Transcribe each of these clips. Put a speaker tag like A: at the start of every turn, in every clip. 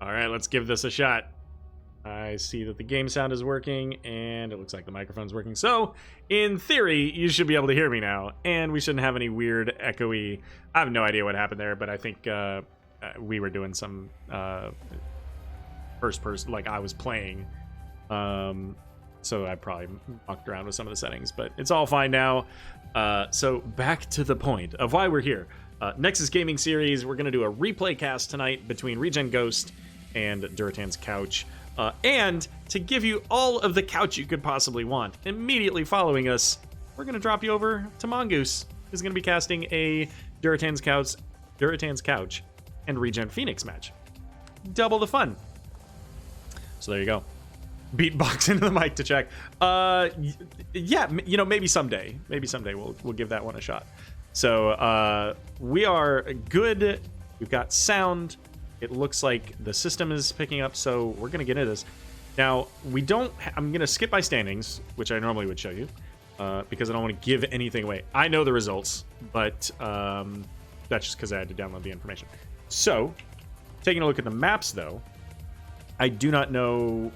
A: All right, let's give this a shot. I see that the game sound is working, and it looks like the microphone's working. So, in theory, you should be able to hear me now, and we shouldn't have any weird echoey... I have no idea what happened there, but I think we were doing some first person, like I was playing. So I probably mucked around with some of the settings, but it's all fine now. So back to the point of why we're here. Nexus Gaming Series, we're going to do a replay cast tonight between ReGen Ghost and Durotan's Couch. And to give you all of the couch you could possibly want, immediately following us, we're going to drop you over to Mongoose, who's going to be casting a Durotan's Couch and ReGen Phoenix match. Double the fun. So there you go. Beatbox into the mic to check. Yeah, you know, maybe someday we'll give that one a shot. So we are good. We've got sound. It looks like the system is picking up, so we're gonna get into this. Now we don't. I'm gonna skip my standings, which I normally would show you, because I don't want to give anything away. I know the results, but that's just because I had to download the information. So, taking a look at the maps, though, I do not know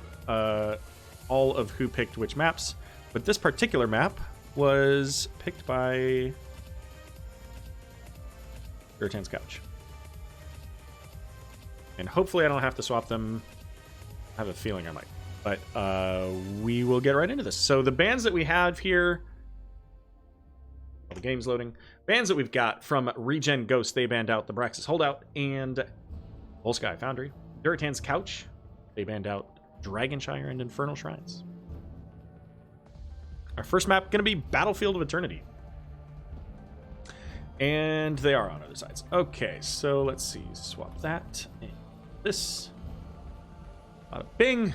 A: all of who picked which maps, but this particular map was picked by Durotan's Couch. And hopefully I don't have to swap them. I have a feeling I might. But we will get right into this. So the bands that we have here... While the game's loading. Bands that we've got from ReGen Ghost, they banned out the Braxis Holdout and Whole Sky Foundry. Durotan's Couch, they banned out Dragonshire and Infernal Shrines. Our first map going to be Battlefield of Eternity. And they are on other sides. Okay, so let's see. Swap that. And this. Bada bing.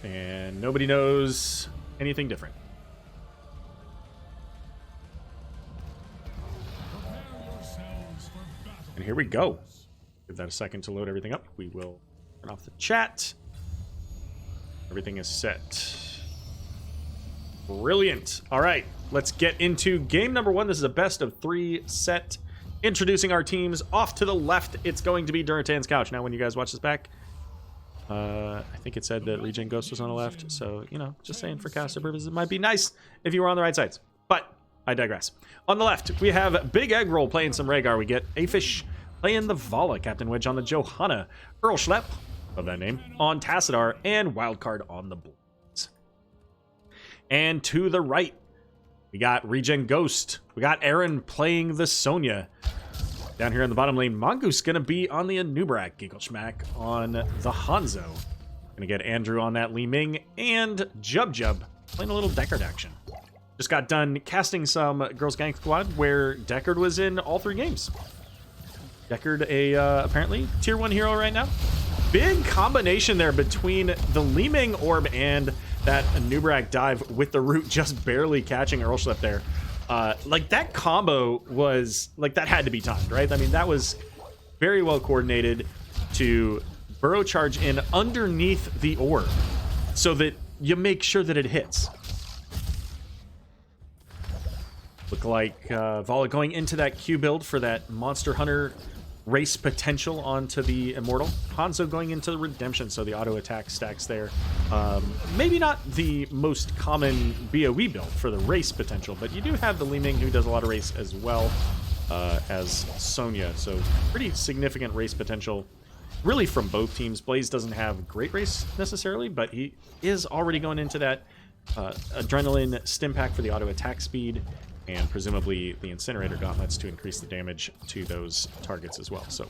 A: And nobody knows anything different. And here we go. Give that a second to load everything up. We will turn off the chat. Everything is set. Brilliant. All right, let's get into game number one. This is a best of three set. Introducing our teams. Off to the left, it's going to be Durotan's Couch. Now, when you guys watch this back, I think it said that ReGen Ghost was on the left. So, you know, just saying for caster purposes, it might be nice if you were on the right sides. But I digress. On the left, we have Big Egg Roll playing some Rhaegar. We get Afish playing the Vala, Captain Wedge on the Johanna, Earl Schlepp, of that name, on Tassadar, and Wildcard on the Blades. And to the right, we got ReGen Ghost. We got Aaron playing the Sonya. Down here in the bottom lane, Mongoose going to be on the Anubrak, Giggleschmack on the Hanzo. Going to get Andrew on that Li Ming, and Jub playing a little Deckard action. Just got done casting some Girls Gang Squad where Deckard was in all three games. Deckard, apparently tier 1 hero right now. Big combination there between the Li Ming orb and that Anubrak dive with the root just barely catching Earl Schlepp there. Like that combo was like that had to be timed, right? I mean, that was very well coordinated to burrow charge in underneath the orb so that you make sure that it hits. Look like Vala going into that Q build for that Monster Hunter race potential onto the Immortal. Hanzo going into the Redemption, so the auto attack stacks there. Maybe not the most common BoE build for the race potential, but you do have the Li Ming who does a lot of race as well as Sonya, so pretty significant race potential really from both teams. Blaze doesn't have great race necessarily, but he is already going into that Adrenaline stim pack for the auto attack speed, and presumably the Incinerator Gauntlets to increase the damage to those targets as well. So,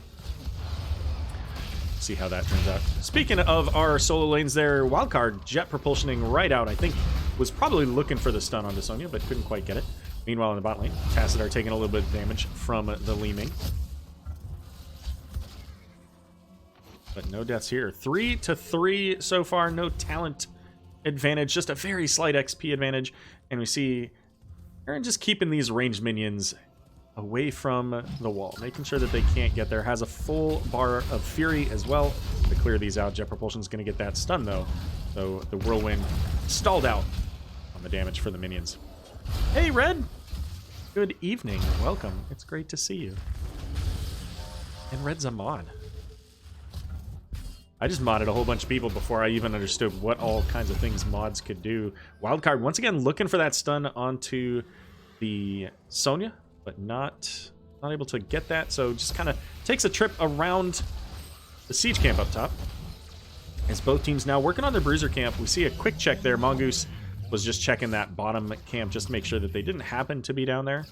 A: see how that turns out. Speaking of our solo lanes there, Wildcard jet propulsioning right out. I think was probably looking for the stun on the Sonya, but couldn't quite get it. Meanwhile, in the bot lane, Tassadar taking a little bit of damage from the Li Ming. But no deaths here. 3-3 so far. No talent advantage, just a very slight XP advantage. And we see Aaron just keeping these ranged minions away from the wall, making sure that they can't get there. Has a full bar of Fury as well to clear these out. Jet Propulsion's going to get that stun, though. So the Whirlwind stalled out on the damage for the minions. Hey, Red! Good evening. Welcome. It's great to see you. And Red's a mod. I just modded a whole bunch of people before I even understood what all kinds of things mods could do. Wildcard, once again, looking for that stun onto the Sonya, but not able to get that. So just kind of takes a trip around the siege camp up top. As both teams now working on their bruiser camp. We see a quick check there. Mongoose was just checking that bottom camp just to make sure that they didn't happen to be down there.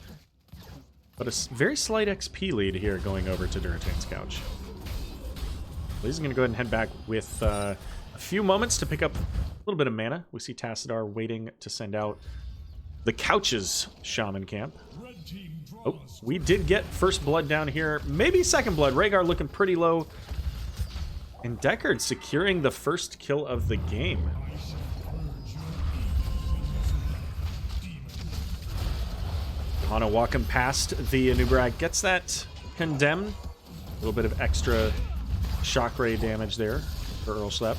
A: But a very slight XP lead here going over to Durotan's couch. Blaze is going to go ahead and head back with a few moments to pick up a little bit of mana. We see Tassadar waiting to send out the couch's shaman camp. Oh, we did get first blood down here. Maybe second blood. Rhaegar looking pretty low. And Deckard securing the first kill of the game. Hana walking past the Anubarak, gets that condemned. A little bit of extra shock ray damage there for Earl Schlep.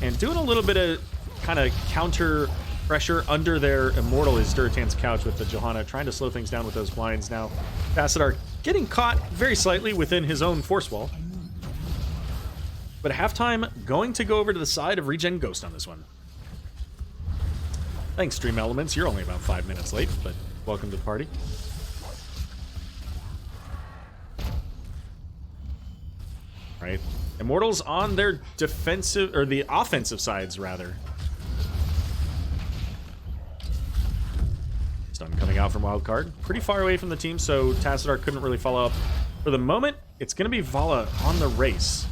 A: And doing a little bit of kind of counter pressure under their Immortal is Durotan's couch with the Johanna, trying to slow things down with those blinds. Now, Tassadar getting caught very slightly within his own force wall. But halftime going to go over to the side of ReGen Ghost on this one. Thanks, Stream Elements. You're only about 5 minutes late, but welcome to the party. Right. Immortals on their defensive, or the offensive sides, rather. Stun coming out from Wildcard. Pretty far away from the team, so Tassadar couldn't really follow up. For the moment, it's going to be Vala on the race.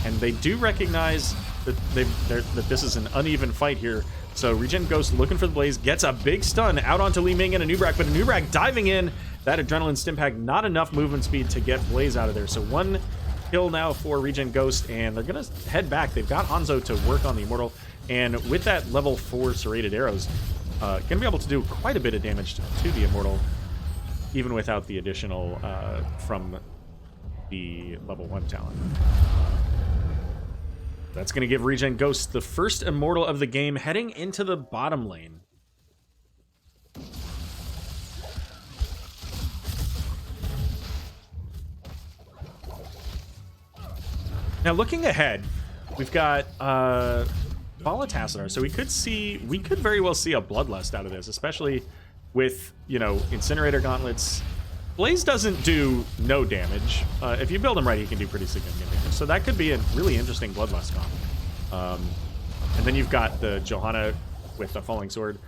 A: And they do recognize that that this is an uneven fight here. So ReGen Ghost looking for the Blaze, gets a big stun out onto Li Ming and Anubarak, but Anubarak diving in. That Adrenaline Stim Pack, not enough movement speed to get Blaze out of there. So one kill now for ReGen Ghost, and they're going to head back. They've got Hanzo to work on the Immortal, and with that level 4 serrated arrows, going to be able to do quite a bit of damage to the Immortal, even without the additional from the level 1 talent. That's going to give ReGen Ghost the first Immortal of the game, heading into the bottom lane. Now, looking ahead, we've got Vala Tassadar, so we could very well see a Bloodlust out of this, especially with, you know, Incinerator Gauntlets. Blaze doesn't do no damage. If you build him right, he can do pretty significant damage. So that could be a really interesting Bloodlust comp. And then you've got the Johanna with the Falling Sword.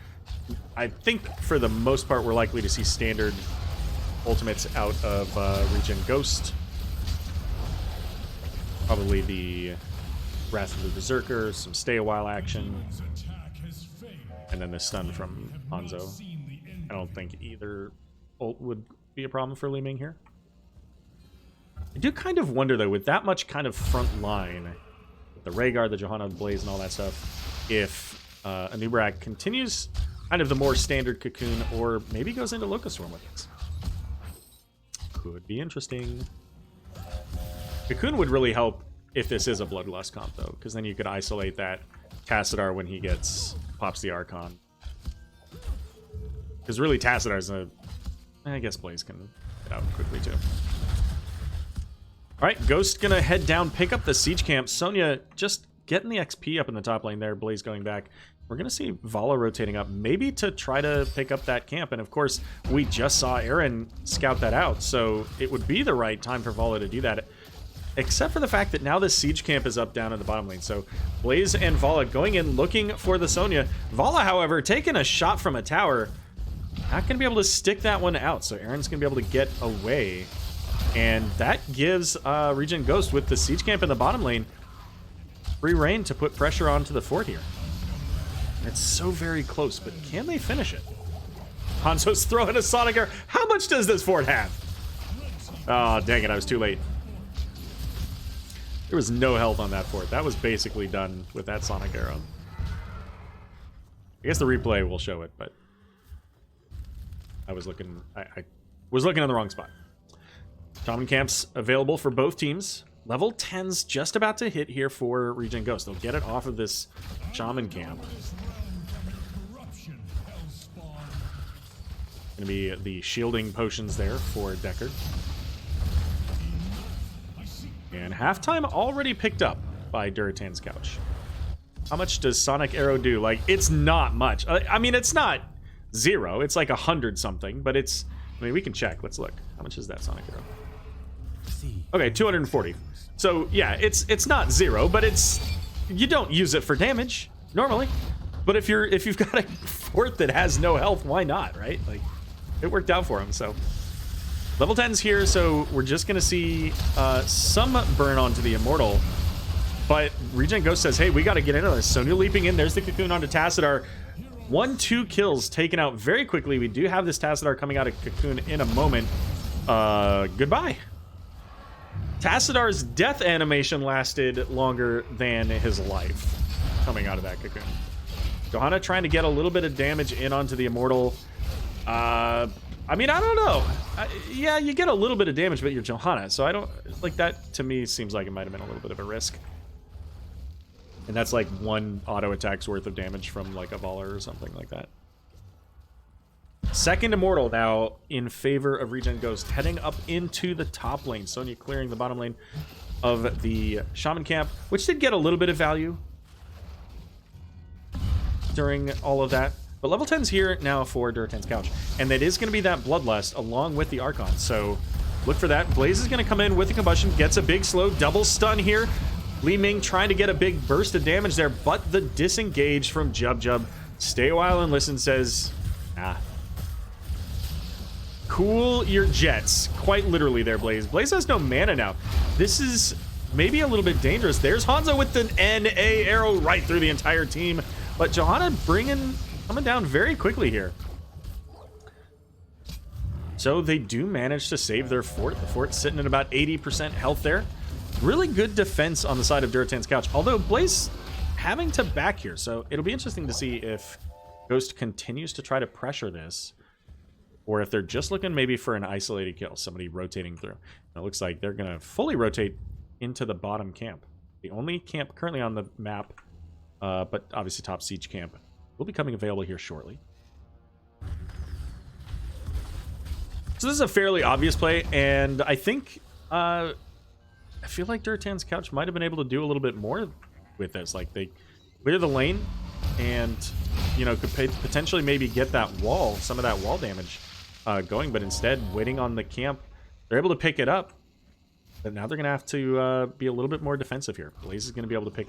A: I think for the most part, we're likely to see standard ultimates out of ReGen Ghost. Probably the Wrath of the Berserker, some Stay a While action, and then the stun from Hanzo. I don't think either ult would be a problem for Li Ming here. I do kind of wonder, though, with that much kind of front line, with the Rhaegar, the Johanna, the Blaze, and all that stuff, if Anubarak continues kind of the more standard Cocoon, or maybe goes into Locust Swarm with it. Could be interesting. Cocoon would really help if this is a Bloodlust comp, though, because then you could isolate that Tassadar when he pops the Archon. Because really, Tassadar's I guess Blaze can get out quickly, too. All right, Ghost gonna head down, pick up the siege camp. Sonya just getting the XP up in the top lane there. Blaze going back. We're gonna see Vala rotating up, maybe to try to pick up that camp. And of course, we just saw Aaron scout that out, so it would be the right time for Vala to do that. Except for the fact that now the siege camp is up down in the bottom lane. So Blaze and Vala going in, looking for the Sonya. Vala, however, taking a shot from a tower. Not going to be able to stick that one out. So Aaron's going to be able to get away. And that gives ReGen Ghost with the siege camp in the bottom lane free reign to put pressure onto the fort here. And it's so very close, but can they finish it? Hanzo's throwing a Sonic Arrow. How much does this fort have? Oh, dang it. I was too late. There was no health on that fort. That was basically done with that Sonic Arrow. I guess the replay will show it, but I was looking on the wrong spot. Shaman camps available for both teams. Level 10's just about to hit here for ReGen Ghost. They'll get it off of this Shaman camp. Gonna be the shielding potions there for Deckard. And halftime already picked up by Durotan's couch. How much does Sonic Arrow do? Like, it's not much. I mean, it's not 0. It's like 100 something, but it's... I mean, we can check. Let's look. How much is that Sonic Arrow? Okay, 240. So, yeah, it's not 0, but it's... You don't use it for damage, normally. But if you've got a fort that has no health, why not, right? Like, it worked out for him, so... Level 10's here, so we're just going to see some burn onto the Immortal. But ReGen Ghost says, hey, we got to get into this. Sonya leaping in. There's the Cocoon onto Tassadar. 1-2 kills taken out very quickly. We do have this Tassadar coming out of Cocoon in a moment. Goodbye. Tassadar's death animation lasted longer than his life coming out of that Cocoon. Johanna trying to get a little bit of damage in onto the Immortal. I mean, I don't know. Yeah, you get a little bit of damage, but you're Johanna, so I don't... Like, that, to me, seems like it might have been a little bit of a risk. And that's like 1 auto attack's worth of damage from, like, a Baller or something like that. Second Immortal now in favor of ReGen Ghost, heading up into the top lane. Sonya clearing the bottom lane of the Shaman camp, which did get a little bit of value during all of that. But level 10's here now for Durotan's couch. And that is going to be that Bloodlust along with the Archon. So look for that. Blaze is going to come in with the Combustion. Gets a big slow. Double stun here. Li Ming trying to get a big burst of damage there. But the disengage from Jub Jub. Stay a while and listen says, nah. Cool your jets. Quite literally there, Blaze. Blaze has no mana now. This is maybe a little bit dangerous. There's Hanzo with an NA arrow right through the entire team. But Johanna coming down very quickly here. So they do manage to save their fort. The fort's sitting at about 80% health there. Really good defense on the side of Durotan's couch. Although Blaze having to back here. So it'll be interesting to see if Ghost continues to try to pressure this. Or if they're just looking maybe for an isolated kill. Somebody rotating through. And it looks like they're going to fully rotate into the bottom camp. The only camp currently on the map. But obviously top siege camp will be coming available here shortly. So this is a fairly obvious play, and I think I feel like Durotan's couch might have been able to do a little bit more with this. Like they clear the lane, and you know could potentially maybe get that wall, some of that wall damage going, but instead waiting on the camp, they're able to pick it up. But now they're going to have to be a little bit more defensive here. Blaze is going to be able to pick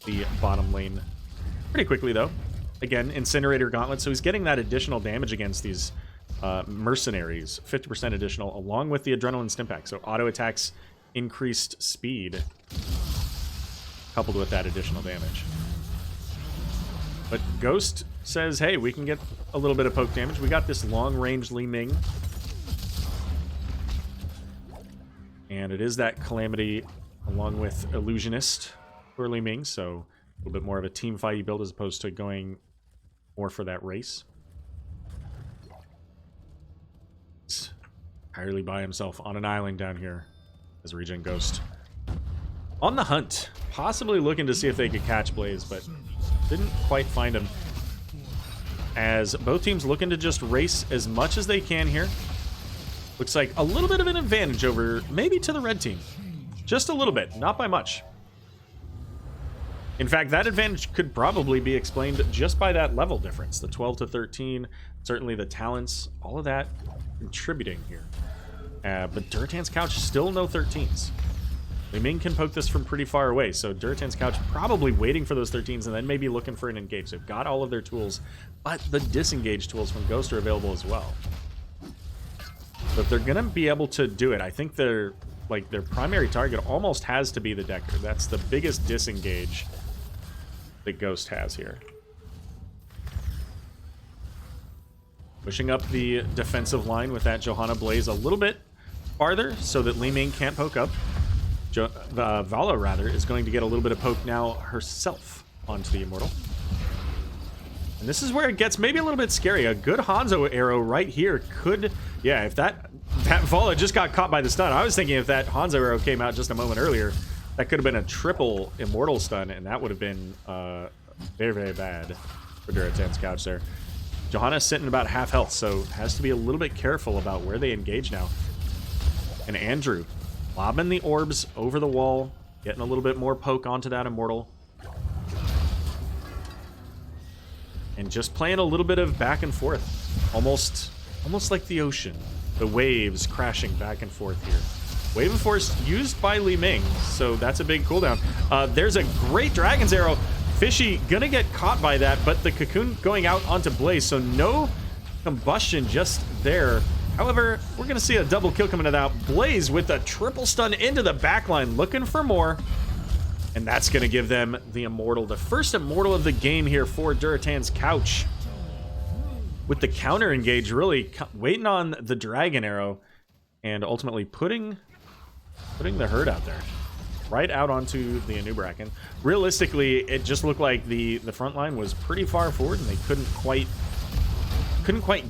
A: the bottom lane pretty quickly, though. Again, Incinerator Gauntlet, so he's getting that additional damage against these mercenaries. 50% additional, along with the Adrenaline Stimpack. So auto attacks, increased speed, coupled with that additional damage. But Ghost says, hey, we can get a little bit of poke damage. We got this long-range Li Ming. And it is that Calamity along with Illusionist for Li Ming, so a little bit more of a team fighty build as opposed to going more for that race. He's entirely by himself on an island down here as ReGen Ghost. On the hunt, possibly looking to see if they could catch Blaze, but didn't quite find him. As both teams looking to just race as much as they can here. Looks like a little bit of an advantage over maybe to the red team. Just a little bit, not by much. In fact, that advantage could probably be explained just by that level difference. The 12 to 13, certainly the talents, all of that contributing here. But Durotan's couch still no 13s. Li Ming can poke this from pretty far away, so Durotan's couch probably waiting for those 13s and then maybe looking for an engage. They've got all of their tools, but the disengage tools from Ghost are available as well. But they're gonna be able to do it. I think their primary target almost has to be the Decker. That's the biggest disengage that Ghost has here. Pushing up the defensive line with that Johanna Blaze a little bit farther so that Li Ming can't poke up. Vala, rather, is going to get a little bit of poke now herself onto the Immortal. And this is where it gets maybe a little bit scary. A good Hanzo arrow right here could... Yeah, if that Vala just got caught by the stun. I was thinking if that Hanzo arrow came out just a moment earlier, that could have been a triple Immortal stun, and that would have been very, very bad for Durotan's couch there. Johanna's sitting about half health, so has to be a little bit careful about where they engage now. And Andrew Lobbing the orbs over the wall, getting a little bit more poke onto that Immortal. And just playing a little bit of back and forth. Almost like the ocean. The waves crashing back and forth here. Wave of Force used by Li Ming, so that's a big cooldown. There's a great Dragon's Arrow. Fishy gonna get caught by that, but the Cocoon going out onto Blaze, so no combustion just there. However, we're gonna see a double kill coming out. Blaze with a triple stun into the backline, looking for more. And that's gonna give them the Immortal, the first Immortal of the game here for Durotan's Couch. With the counter engage, really waiting on the Dragon Arrow and ultimately putting the herd out there. Right out onto the Anub'arak. And realistically, it just looked like the front line was pretty far forward and they couldn't quite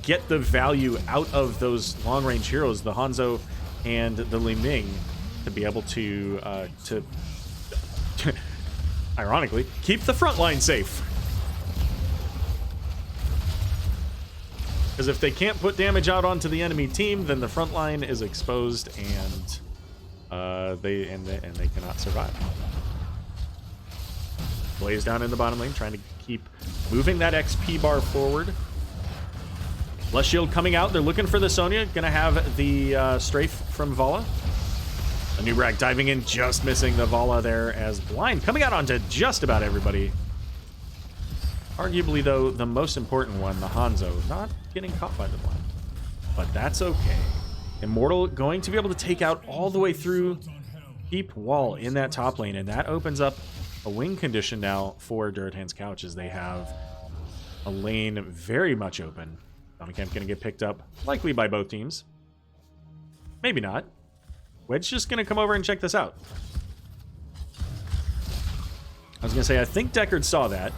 A: get the value out of those long-range heroes, the Hanzo and the Li Ming, to be able to ironically, keep the front line safe. Because if they can't put damage out onto the enemy team, then the front line is exposed and they cannot survive. Blaze down in the bottom lane, trying to keep moving that XP bar forward. Blessed Shield coming out. They're looking for the Sonya. Gonna have the strafe from Vala. Anub'arak diving in, just missing the Vala there as Blind coming out onto just about everybody. Arguably, though, the most important one, the Hanzo, not getting caught by the Blind. But that's okay. Immortal going to be able to take out all the way through Keep Wall in that top lane, and that opens up a win condition now for Durotan's Couch, as they have a lane very much open. Camp going to get picked up, likely by both teams. Maybe not. Wedge just going to come over and check this out. I was going to say, I think Deckard saw that.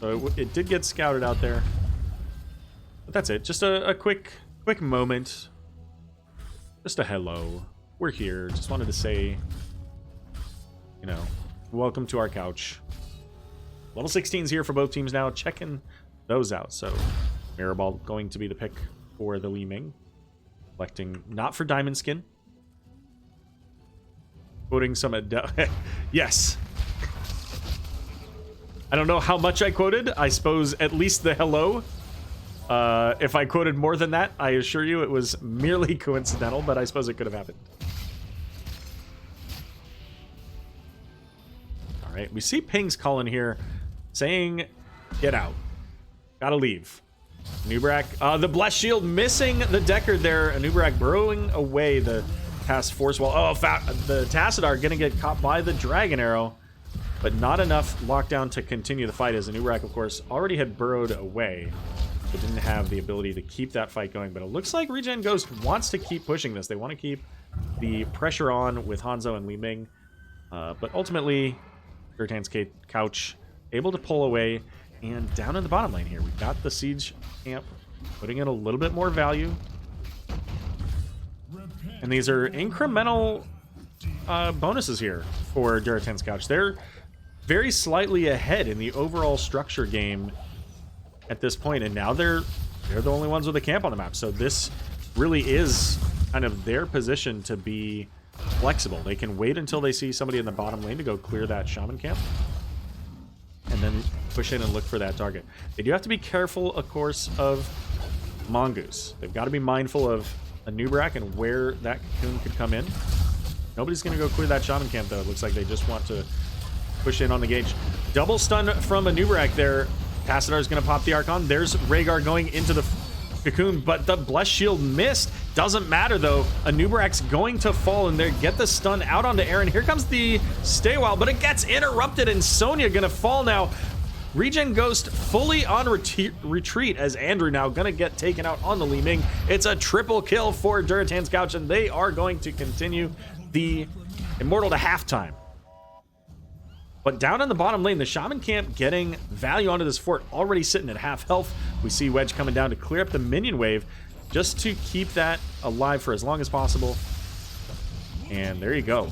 A: So it did get scouted out there. But that's it. Just a quick moment. Just a hello. We're here. Just wanted to say, you know, welcome to our couch. Level 16's here for both teams now. Checking those out. So Mirror Ball going to be the pick for the Li Ming. Collecting not for Diamond Skin. Quoting some yes. I don't know how much I quoted. I suppose at least the hello. If I quoted more than that, I assure you it was merely coincidental, but I suppose it could have happened. All right, we see Ping's calling here saying, get out. Gotta leave. Anub'arak, the Blessed Shield missing the Deckard there. Anub'arak burrowing away the Task Force wall. Oh, the Tassadar gonna get caught by the Dragon Arrow, but not enough lockdown to continue the fight, as Anub'arak, of course, already had burrowed away, but didn't have the ability to keep that fight going. But it looks like ReGen Ghost wants to keep pushing this. They want to keep the pressure on with Hanzo and Li Ming, but ultimately, Durotan's Couch able to pull away. And down in the bottom lane here, we've got the Siege Camp putting in a little bit more value. And these are incremental bonuses here for Durotan's Couch. They're very slightly ahead in the overall structure game at this point, and now they're the only ones with a camp on the map. So this really is kind of their position to be flexible. They can wait until they see somebody in the bottom lane to go clear that Shaman camp, and then push in and look for that target. They do have to be careful, of course, of Mongoose. They've got to be mindful of Anub'arak and where that Cocoon could come in. Nobody's going to go clear that Shaman camp, though. It looks like they just want to push in on the gauge. Double stun from Anub'arak there. Tassadar is going to pop the Archon. There's Rhaegar going into the Cocoon, but the Blessed Shield missed. Doesn't matter, though. Anub'arak's going to fall in there, get the stun out onto Aaron. Here comes the Stay Wild, but it gets interrupted, and Sonya going to fall now. ReGen Ghost fully on retreat, as Andrew now going to get taken out on the Li Ming. It's a triple kill for Durotan's Couch, and they are going to continue the Immortal to halftime. But down in the bottom lane, the Shaman camp getting value onto this fort, already sitting at half health. We see Wedge coming down to clear up the minion wave, just to keep that alive for as long as possible. And there you go.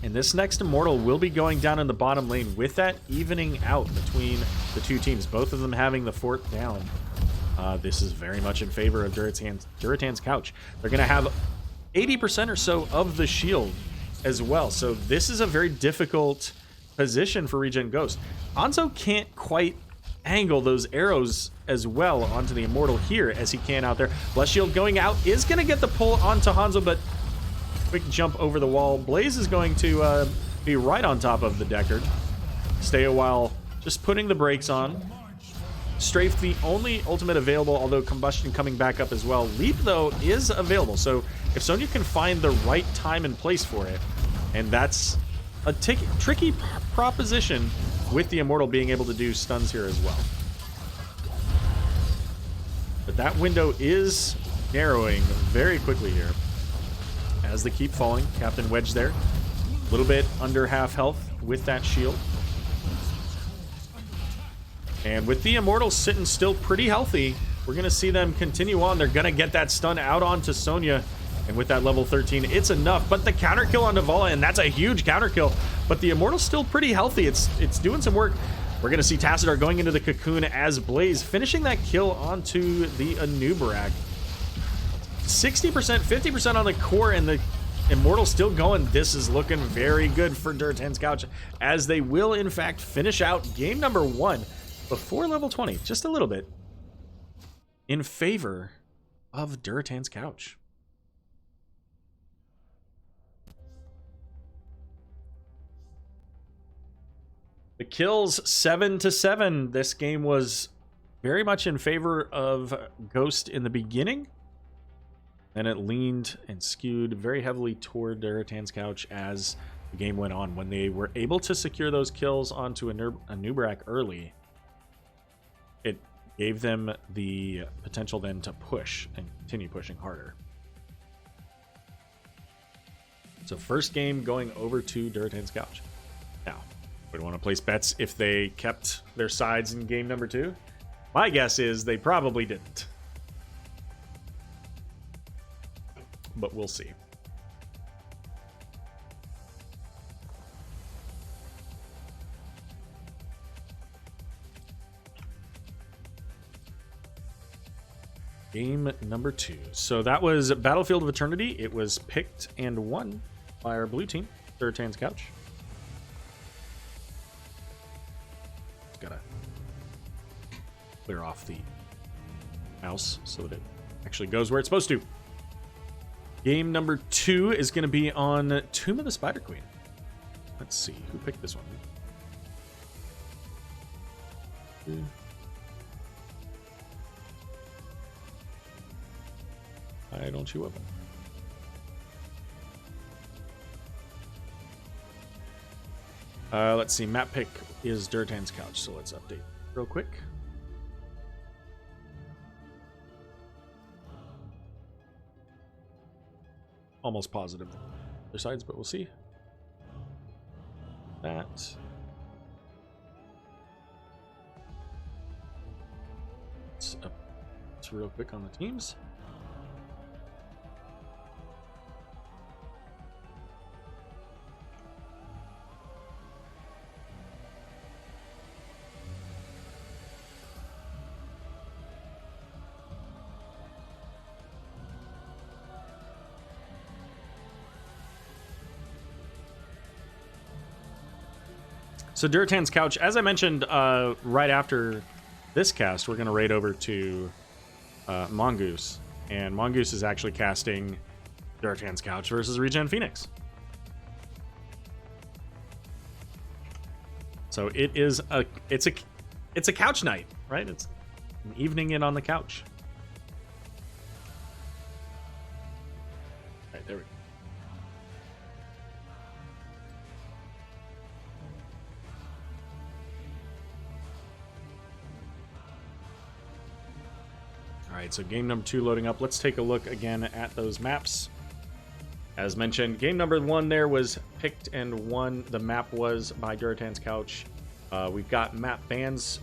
A: And this next Immortal will be going down in the bottom lane with that evening out between the two teams, both of them having the fort down. this is very much in favor of Durotan's couch. They're going to have 80% or so of the shield as well. So this is a very difficult position for ReGen Ghost. Hanzo can't quite angle those arrows as well onto the Immortal here as he can out there. Bless Shield going out is going to get the pull onto Hanzo, but quick jump over the wall. Blaze is going to be right on top of the Deckard. Stay a while, just putting the brakes on. Strafe the only ultimate available, although Combustion coming back up as well. Leap, though, is available, so if Sonya can find the right time and place for it, and that's a tricky proposition with the Immortal being able to do stuns here as well. But that window is narrowing very quickly here as they keep falling. Captain Wedge there, a little bit under half health with that shield. And with the Immortals sitting still pretty healthy, we're going to see them continue on. They're going to get that stun out onto Sonya. And with that level 13, it's enough. But the counter kill on Navala, and that's a huge counter kill. But the Immortal's still pretty healthy. It's doing some work. We're going to see Tassadar going into the cocoon as Blaze, finishing that kill onto the Anubarak. 60%, 50% on the core, and the Immortal still going. This is looking very good for Durotan's couch, as they will, in fact, finish out game number 1 before level 20, just a little bit, in favor of Durotan's couch. The kills 7-7. This game was very much in favor of Ghost in the beginning. Then it leaned and skewed very heavily toward Durotan's couch as the game went on. When they were able to secure those kills onto Anubarak early, it gave them the potential then to push and continue pushing harder. So first game going over to Durotan's couch. Now, we want to place bets if they kept their sides in game number 2. My guess is they probably didn't. But we'll see. Game number 2. So that was Battlefield of Eternity. It was picked and won by our blue team, Durotan's couch. Gotta clear off the mouse so that it actually goes where it's supposed to. Game number 2 is going to be on Tomb of the Spider Queen. Let's see who picked this one. Why don't you open? Let's see. Map pick is Durotan's couch, so let's update real quick. Almost positive other sides, but we'll see. That. It's real quick on the teams. So Durotan's couch, as I mentioned right after this cast, we're going to raid over to Mongoose. And Mongoose is actually casting Durotan's couch versus ReGen Phoenix. So it's a couch night, right? It's an evening in on the couch. All right, there we go. All right, so game number 2 loading up. Let's take a look again at those maps. As mentioned, game number 1 there was picked and won. The map was by Durotan's couch. We've got map bans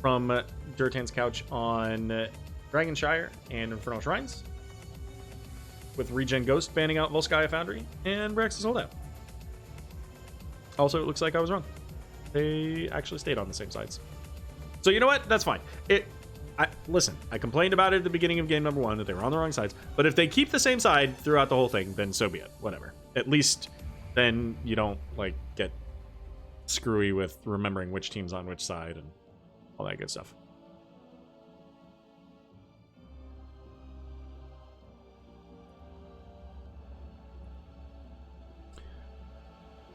A: from Durotan's couch on Dragonshire and Infernal Shrines, with ReGen Ghost banning out Volskaya Foundry and Brex's Holdout. Also, it looks like I was wrong. They actually stayed on the same sides. So you know what? That's fine. listen, I complained about it at the beginning of game number 1 that they were on the wrong sides, but if they keep the same side throughout the whole thing, then so be it. Whatever. At least then you don't like get screwy with remembering which team's on which side and all that good stuff.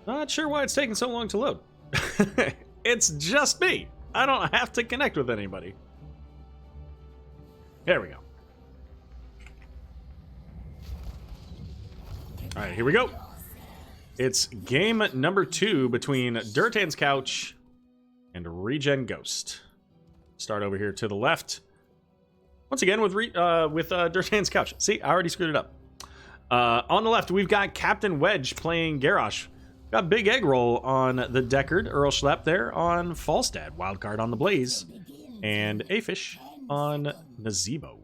A: Not sure why it's taking so long to load. It's just me. I don't have to connect with anybody. There we go. All right, here we go. It's game number 2 between Durotan's Couch and ReGen Ghost. Start over here to the left. Once again with Durotan's Couch. See, I already screwed it up. On the left, we've got Captain Wedge playing Garrosh. Got Big Egg Roll on the Deckard, Earl Schlepp there on Falstad, Wildcard on the Blaze, and Afish on Nazebo.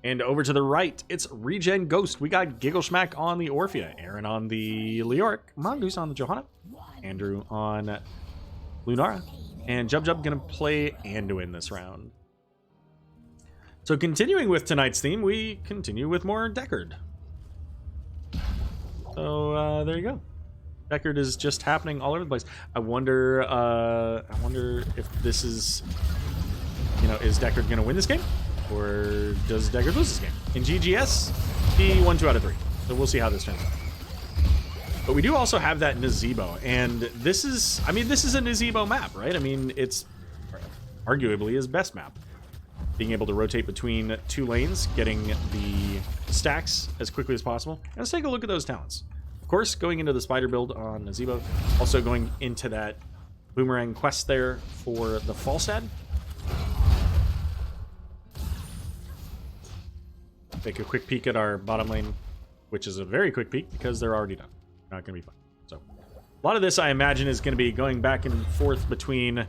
A: And over to the right, it's ReGen Ghost. We got Gigglesmack on the Orphea, Aaron on the Leoric, Mongoose on the Johanna, Andrew on Lunara, and Jub gonna play Anduin this round. So continuing with tonight's theme, we continue with more Deckard. So there you go. Deckard is just happening all over the place. I wonder if this is, is Deckard going to win this game? Or does Deckard lose this game? In GGS, he won 2 out of 3. So we'll see how this turns out. But we do also have that Nazebo. And this is a Nazebo map, right? I mean, it's arguably his best map. Being able to rotate between 2 lanes, getting the stacks as quickly as possible. And let's take a look at those talents. Of course, going into the spider build on Nazebo, also going into that boomerang quest there for the Falstad. Take a quick peek at our bottom lane, which is a very quick peek because they're already done. Not going to be fun. So, a lot of this, I imagine, is going to be going back and forth between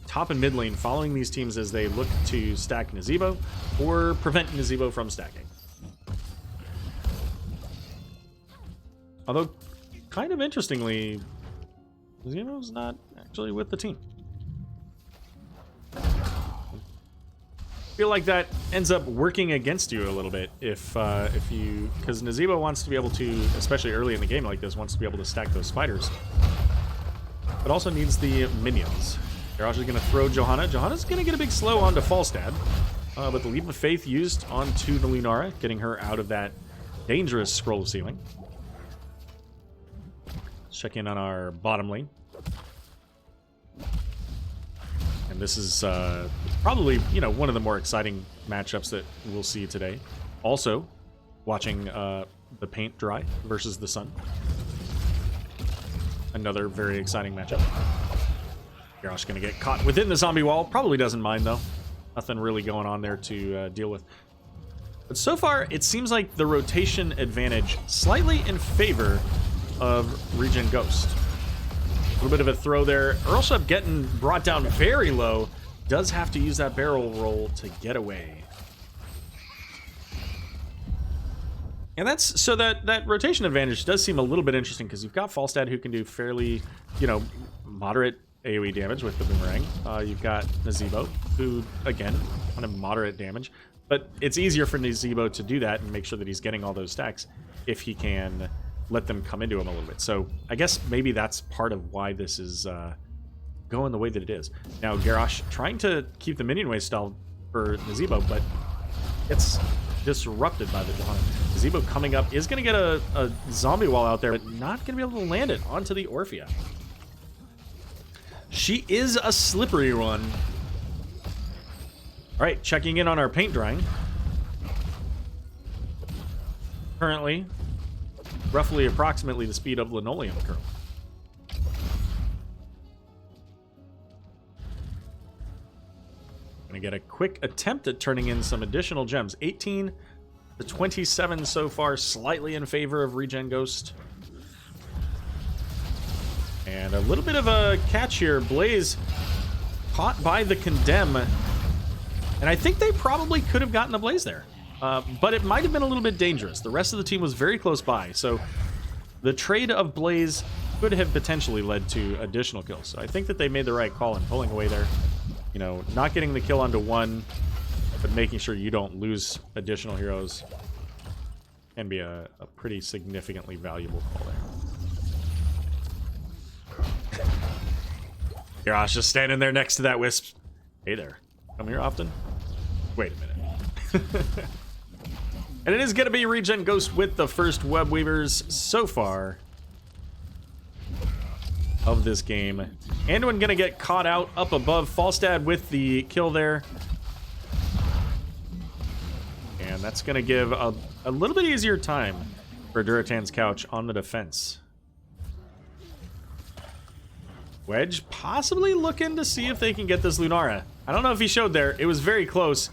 A: top and mid lane, following these teams as they look to stack Nazebo or prevent Nazebo from stacking. Although, kind of interestingly, Nazebo's not actually with the team. I feel like that ends up working against you a little bit if you, because Nazebo wants to be able to, especially early in the game like this, wants to be able to stack those spiders, but also needs the minions. Garrosh is going to throw Johanna. Johanna's going to get a big slow onto Falstad, but the Leap of Faith used onto the Lunara, getting her out of that dangerous scroll of ceiling. Check in on our bottom lane. And this is probably, one of the more exciting matchups that we'll see today. Also, watching the paint dry versus the sun. Another very exciting matchup. Garrosh going to get caught within the zombie wall. Probably doesn't mind, though. Nothing really going on there to deal with. But so far, it seems like the rotation advantage slightly in favor of ReGen Ghost. A little bit of a throw there. Earlship getting brought down very low. Does have to use that barrel roll to get away. And that's so that rotation advantage does seem a little bit interesting because you've got Falstad who can do fairly, moderate AoE damage with the boomerang. You've got Nazebo who, again, kind of moderate damage. But it's easier for Nazebo to do that and make sure that he's getting all those stacks if he can let them come into him a little bit. So I guess maybe that's part of why this is going the way that it is. Now Garrosh trying to keep the minion wave style for Nazebo, but it's disrupted by the Johanna. Nazebo coming up is going to get a zombie wall out there, but not going to be able to land it onto the Orphea. She is a slippery one. All right, checking in on our paint drying. Currently, roughly approximately the speed of linoleum curl. Gonna get a quick attempt at turning in some additional gems. 18 to 27 so far, slightly in favor of ReGen Ghost. And a little bit of a catch here. Blaze caught by the Condemn. And I think they probably could have gotten the Blaze there. But it might have been a little bit dangerous. The rest of the team was very close by, so the trade of Blaze could have potentially led to additional kills. So I think that they made the right call in pulling away there. Not getting the kill onto one, but making sure you don't lose additional heroes can be a pretty significantly valuable call there. Garrosh just standing there next to that Wisp. Hey there. Come here often? Wait a minute. And it is going to be ReGen Ghost with the first Web Weavers so far of this game. Anduin going to get caught out up above. Falstad with the kill there. And that's going to give a little bit easier time for Durotan's Couch on the defense. Wedge possibly looking to see if they can get this Lunara. I don't know if he showed there. It was very close.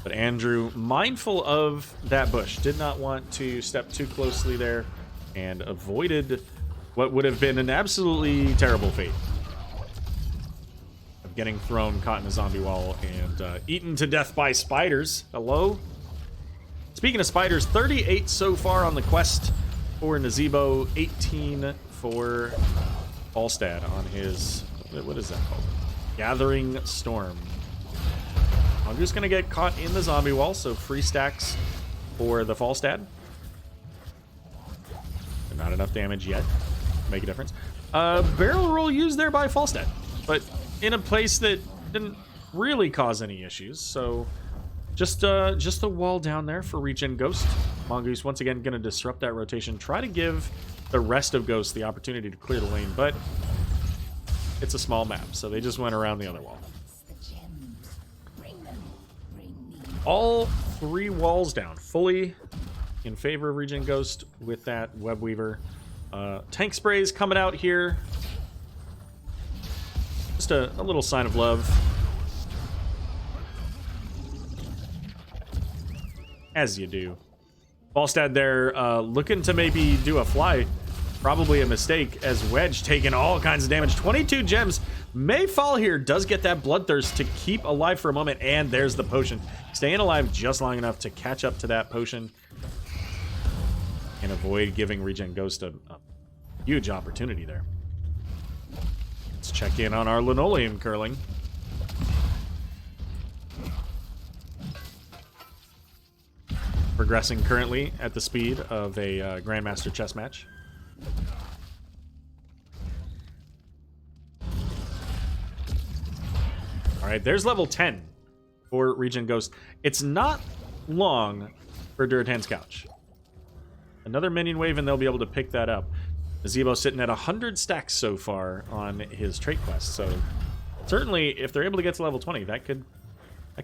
A: But Andrew, mindful of that bush, did not want to step too closely there and avoided what would have been an absolutely terrible fate of getting thrown, caught in a zombie wall, and eaten to death by spiders. Hello? Speaking of spiders, 38 so far on the quest for Nazebo, 18 for Falstad on his, what is that called? Gathering Storm. I'm just going to get caught in the zombie wall, so free stacks for the Falstad. Not enough damage yet to make a difference. Barrel roll used there by Falstad, but in a place that didn't really cause any issues, so just the wall down there for ReGen Ghost. Mongoose once again going to disrupt that rotation, try to give the rest of Ghost the opportunity to clear the lane, but it's a small map, so they just went around the other wall. All three walls down, fully in favor of ReGen Ghost with that Web Weaver. Tank sprays coming out here. Just a little sign of love. As you do. Falstad there looking to maybe do a fly. Probably a mistake as Wedge taking all kinds of damage. 22 gems may fall here. Does get that bloodthirst to keep alive for a moment. And there's the potion. Staying alive just long enough to catch up to that potion. And avoid giving ReGen Ghost a huge opportunity there. Let's check in on our linoleum curling. Progressing currently at the speed of a Grandmaster chess match. Alright, there's level 10 for ReGen Ghost. It's not long for Durotan's Couch. Another minion wave and they'll be able to pick that up. Nazebo sitting at 100 stacks so far on his trait quest, so certainly if they're able to get to level 20, that could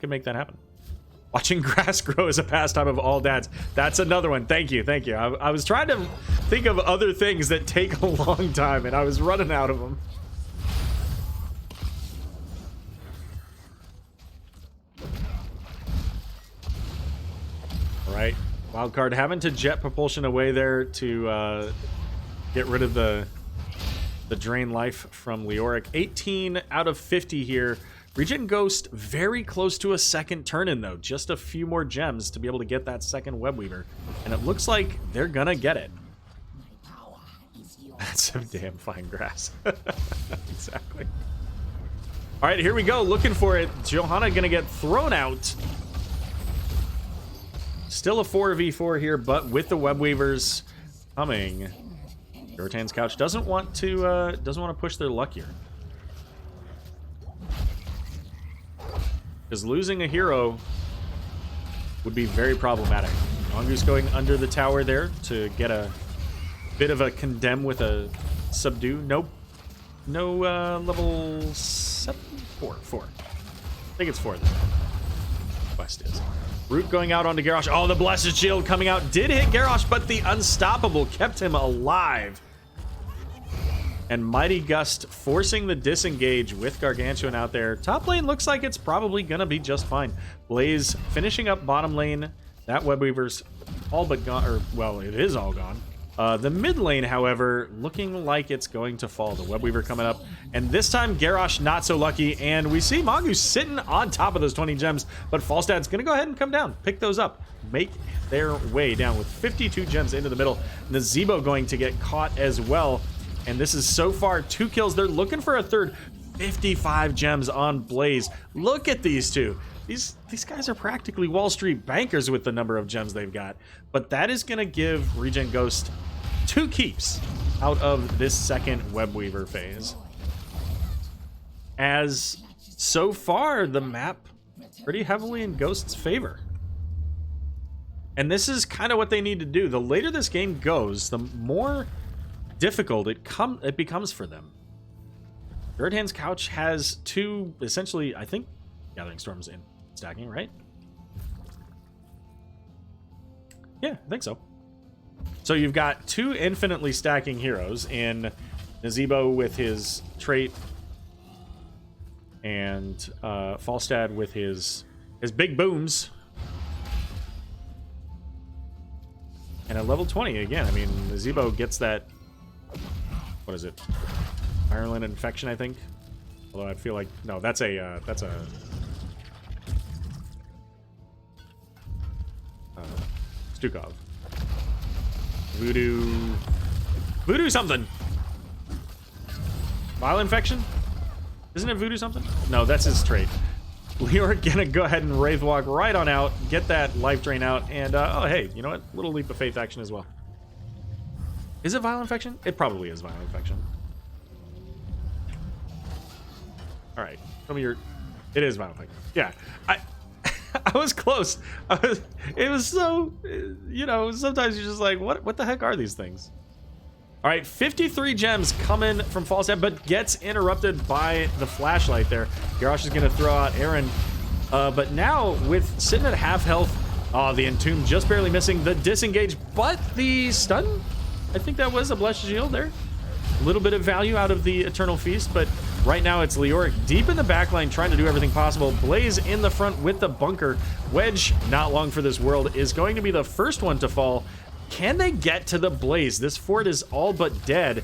A: make that happen. Watching grass grow is a pastime of all dads. That's another one. Thank you, thank you. I was trying to think of other things that take a long time, and I was running out of them. All right, Wildcard having to jet propulsion away there to get rid of the drain life from Leoric. 18 out of 50 here. ReGen Ghost very close to a second turn-in, though. Just a few more gems to be able to get that second Web Weaver. And it looks like they're gonna get it. That's some damn fine grass. Exactly. All right, here we go. Looking for it. Johanna gonna get thrown out. Still a 4v4 here, but with the Web Weavers coming, Durotan's Couch doesn't want to push their luck here. Because losing a hero would be very problematic. Mongoose going under the tower there to get a bit of a condemn with a subdue. Nope. No level 7? 4. I think it's 4 this time. Quest is. Root going out onto Garrosh. Oh, the Blessed Shield coming out. Did hit Garrosh, but the Unstoppable kept him alive. And Mighty Gust forcing the disengage with Gargantuan out there. Top lane looks like it's probably going to be just fine. Blaze finishing up bottom lane. That Web Weaver's all but gone, or, well, it is all gone. The mid lane, however, looking like it's going to fall. The Web Weaver coming up. And this time, Garrosh not so lucky. And we see Mongoose sitting on top of those 20 gems. But Falstad's going to go ahead and come down. Pick those up. Make their way down with 52 gems into the middle. Nazebo going to get caught as well. And this is so far 2 kills. They're looking for a third. 55 gems on Blaze. Look at these two. these guys are practically Wall Street bankers with the number of gems they've got. But that is going to give ReGen Ghost 2 keeps out of this second Web Weaver phase. As so far, the map pretty heavily in Ghost's favor. And this is kind of what they need to do. The later this game goes, the more difficult it becomes for them. Durotan's Couch has 2, essentially, I think, Gathering Storms in stacking, right? Yeah, I think so. So you've got 2 infinitely stacking heroes in Nazeebo with his trait and Falstad with his big booms. And at level 20, again, I mean, Nazeebo gets that, what is it? Ireland Infection, I think. Although I feel like, no, that's a Stukov. Voodoo something. Vile Infection? Isn't it Voodoo something? No, that's his trait. Leoric gonna go ahead and Wraithwalk right on out, get that life drain out, and oh hey, you know what? Little leap of faith action as well. Is it Vile Infection? It probably is Vile Infection. Alright, tell me your... It is Vile Infection. Yeah, I was close. It was so, you know, sometimes you're just like, what the heck are these things? All right, 53 gems coming from Falstad, but gets interrupted by the flashlight there. Garrosh is going to throw out Aaron. But now, with sitting at half health, the Entomb just barely missing the disengage, but the stun? I think that was a Blessed Shield there. A little bit of value out of the Eternal Feast, but right now it's Leoric deep in the backline trying to do everything possible. Blaze in the front with the bunker. Wedge, not long for this world, is going to be the first one to fall. Can they get to the Blaze? This fort is all but dead.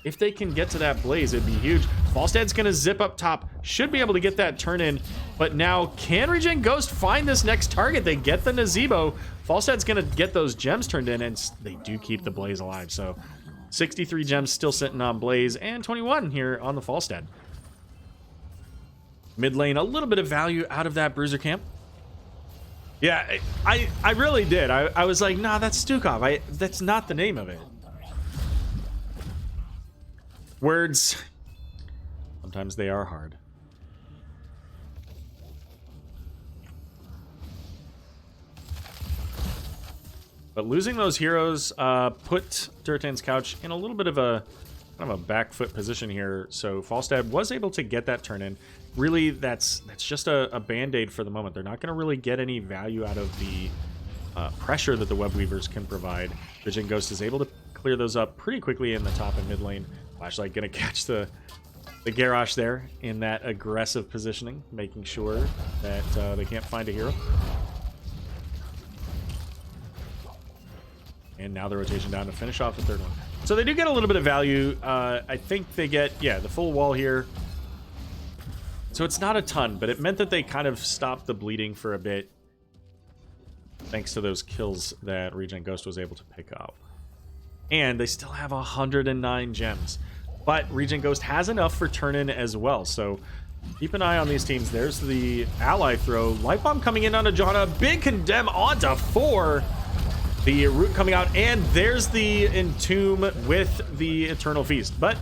A: If they can get to that Blaze, it'd be huge. Falstad's going to zip up top. Should be able to get that turn in. But now, can ReGen Ghost find this next target? They get the Nazeebo. Falstad's going to get those gems turned in, and they do keep the Blaze alive. So 63 gems still sitting on Blaze, and 21 here on the Falstad. Mid lane, a little bit of value out of that Bruiser camp. Yeah, I really did. I was like, nah, that's Stukov. That's not the name of it. Words. Sometimes they are hard. But losing those heroes put Durotan's Couch in a little bit of a kind of a back foot position here. So Falstad was able to get that turn in. Really, that's just a band-aid for the moment. They're not going to really get any value out of the pressure that the Web Weavers can provide. ReGen Ghost is able to clear those up pretty quickly in the top and mid lane. Flashlight going to catch the Garrosh there in that aggressive positioning, making sure that they can't find a hero. And now the rotation down to finish off the third one. So they do get a little bit of value. I think they get, yeah, the full wall here. So it's not a ton, but it meant that they kind of stopped the bleeding for a bit, thanks to those kills that ReGen Ghost was able to pick up. And they still have 109 gems. But ReGen Ghost has enough for turn-in as well, so keep an eye on these teams. There's the ally throw. Light Bomb coming in onto Johanna. Big Condemn onto 4. The Root coming out, and there's the Entomb with the Eternal Feast. But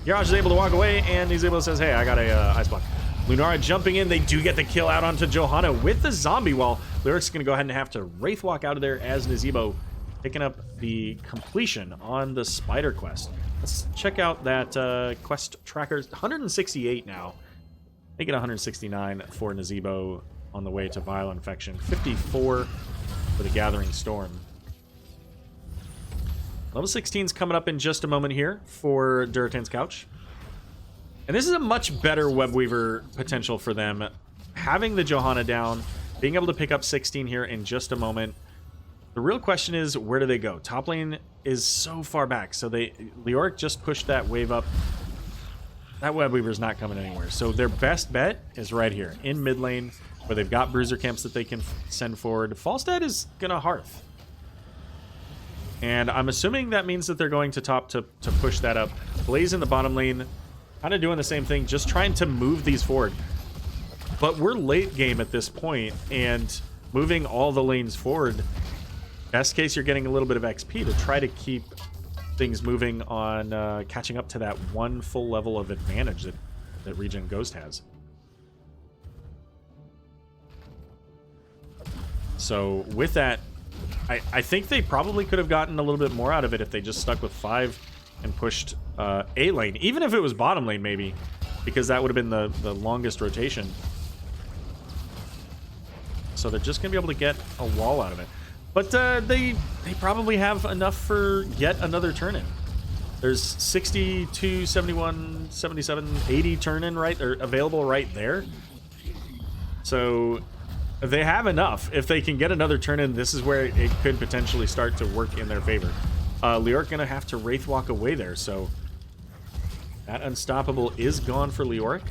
A: Garrosh is able to walk away, and he's able to say, hey, I got a Ice Block. Lunara jumping in. They do get the kill out onto Johanna with the zombie wall. Lyric's going to go ahead and have to Wraithwalk out of there as Nazeebo picking up the completion on the Spider Quest. Let's check out that quest tracker. 168 now. Make it 169 for Nazeebo on the way to Vile Infection. 54 for the Gathering Storm. Level 16's coming up in just a moment here for Durotan's Couch. And this is a much better Web Weaver potential for them. Having the Johanna down, being able to pick up 16 here in just a moment. The real question is, where do they go? Top lane is so far back. So Leoric just pushed that wave up. That Web Weaver's not coming anywhere. So their best bet is right here in mid lane, where they've got Bruiser camps that they can send forward. Falstad is going to Hearth. And I'm assuming that means that they're going to top to push that up. Blaze in the bottom lane, kind of doing the same thing, just trying to move these forward. But we're late game at this point, and moving all the lanes forward, best case you're getting a little bit of XP to try to keep things moving on catching up to that one full level of advantage that ReGen Ghost has. So with that, I think they probably could have gotten a little bit more out of it if they just stuck with 5 and pushed A lane, even if it was bottom lane maybe, because that would have been the longest rotation. So they're just going to be able to get a wall out of it. But they probably have enough for yet another turn-in. There's 62, 71, 77, 80 turn-in available right there. So they have enough. If they can get another turn-in, this is where it could potentially start to work in their favor. Leoric going to have to Wraith Walk away there, so that Unstoppable is gone for Leoric.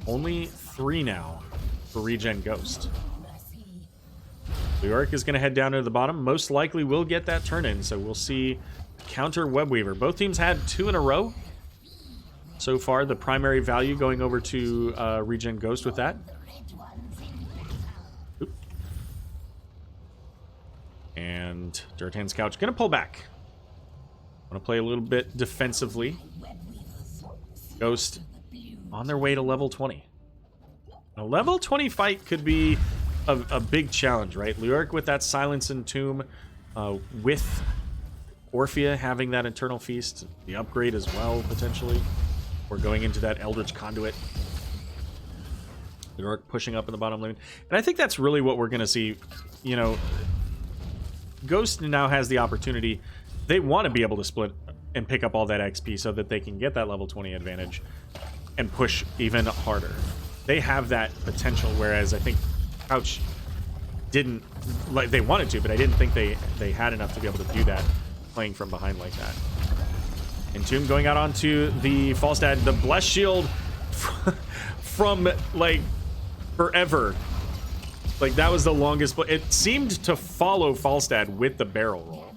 A: Only 3 now for ReGen Ghost. Leoric is going to head down to the bottom. Most likely will get that turn-in, so we'll see counter Webweaver. Both teams had 2 in a row. So far, the primary value going over to ReGen Ghost with that. Oop. And Durotan's Couch going to pull back. Want to play a little bit defensively. Ghost on their way to level 20. A level 20 fight could be a big challenge, right? Leoric with that Silence and Tomb, with Orphea having that Eternal Feast, the upgrade as well, potentially. We're going into that Eldritch Conduit. Leoric pushing up in the bottom lane. And I think that's really what we're going to see. You know, Ghost now has the opportunity. They want to be able to split and pick up all that XP so that they can get that level 20 advantage and push even harder. They have that potential, whereas I think Couch didn't, like, they wanted to, but I didn't think they had enough to be able to do that playing from behind like that. Entomb going out onto the Falstad, the Bless Shield from like forever. Like that was the longest, but it seemed to follow Falstad with the barrel